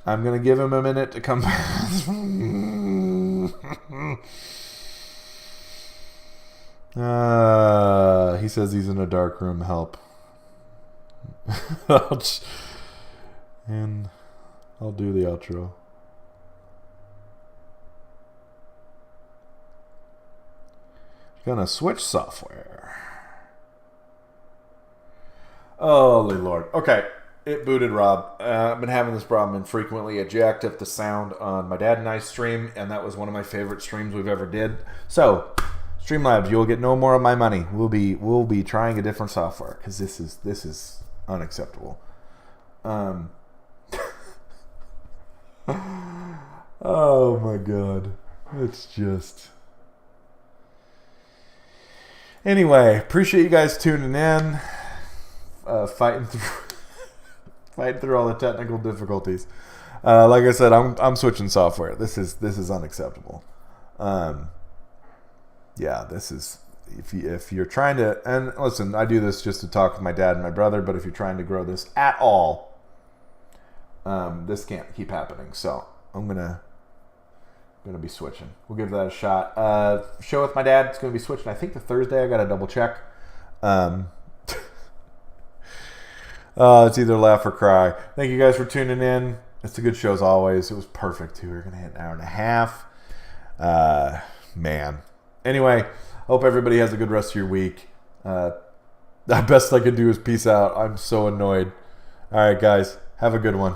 S1: I'm going to give him a minute to come back. He says he's in a dark room. Help. And I'll do the outro. Gonna switch software. Holy Lord. Okay. It booted Rob. I've been having this problem infrequently. It jacked up the sound on my dad and I stream, and that was one of my favorite streams we've ever did. So, Streamlabs, you will get no more of my money. We'll be trying a different software because this is unacceptable. Oh my God, it's just. Anyway, appreciate you guys tuning in, fighting through. Fighting through all the technical difficulties. Like I said, I'm switching software. This is unacceptable. Yeah, this is if you're trying to, and listen, I do this just to talk with my dad and my brother, but if you're trying to grow this at all, this can't keep happening. So I'm gonna be switching. We'll give that a shot. Show with my dad, it's gonna be switching. I think the Thursday. I gotta double check. It's either laugh or cry. Thank you guys for tuning in. It's a good show as always. It was perfect too. We're gonna hit an hour and a half. Man. Anyway, hope everybody has a good rest of your week. The best I can do is peace out. I'm so annoyed. All right, guys. Have a good one.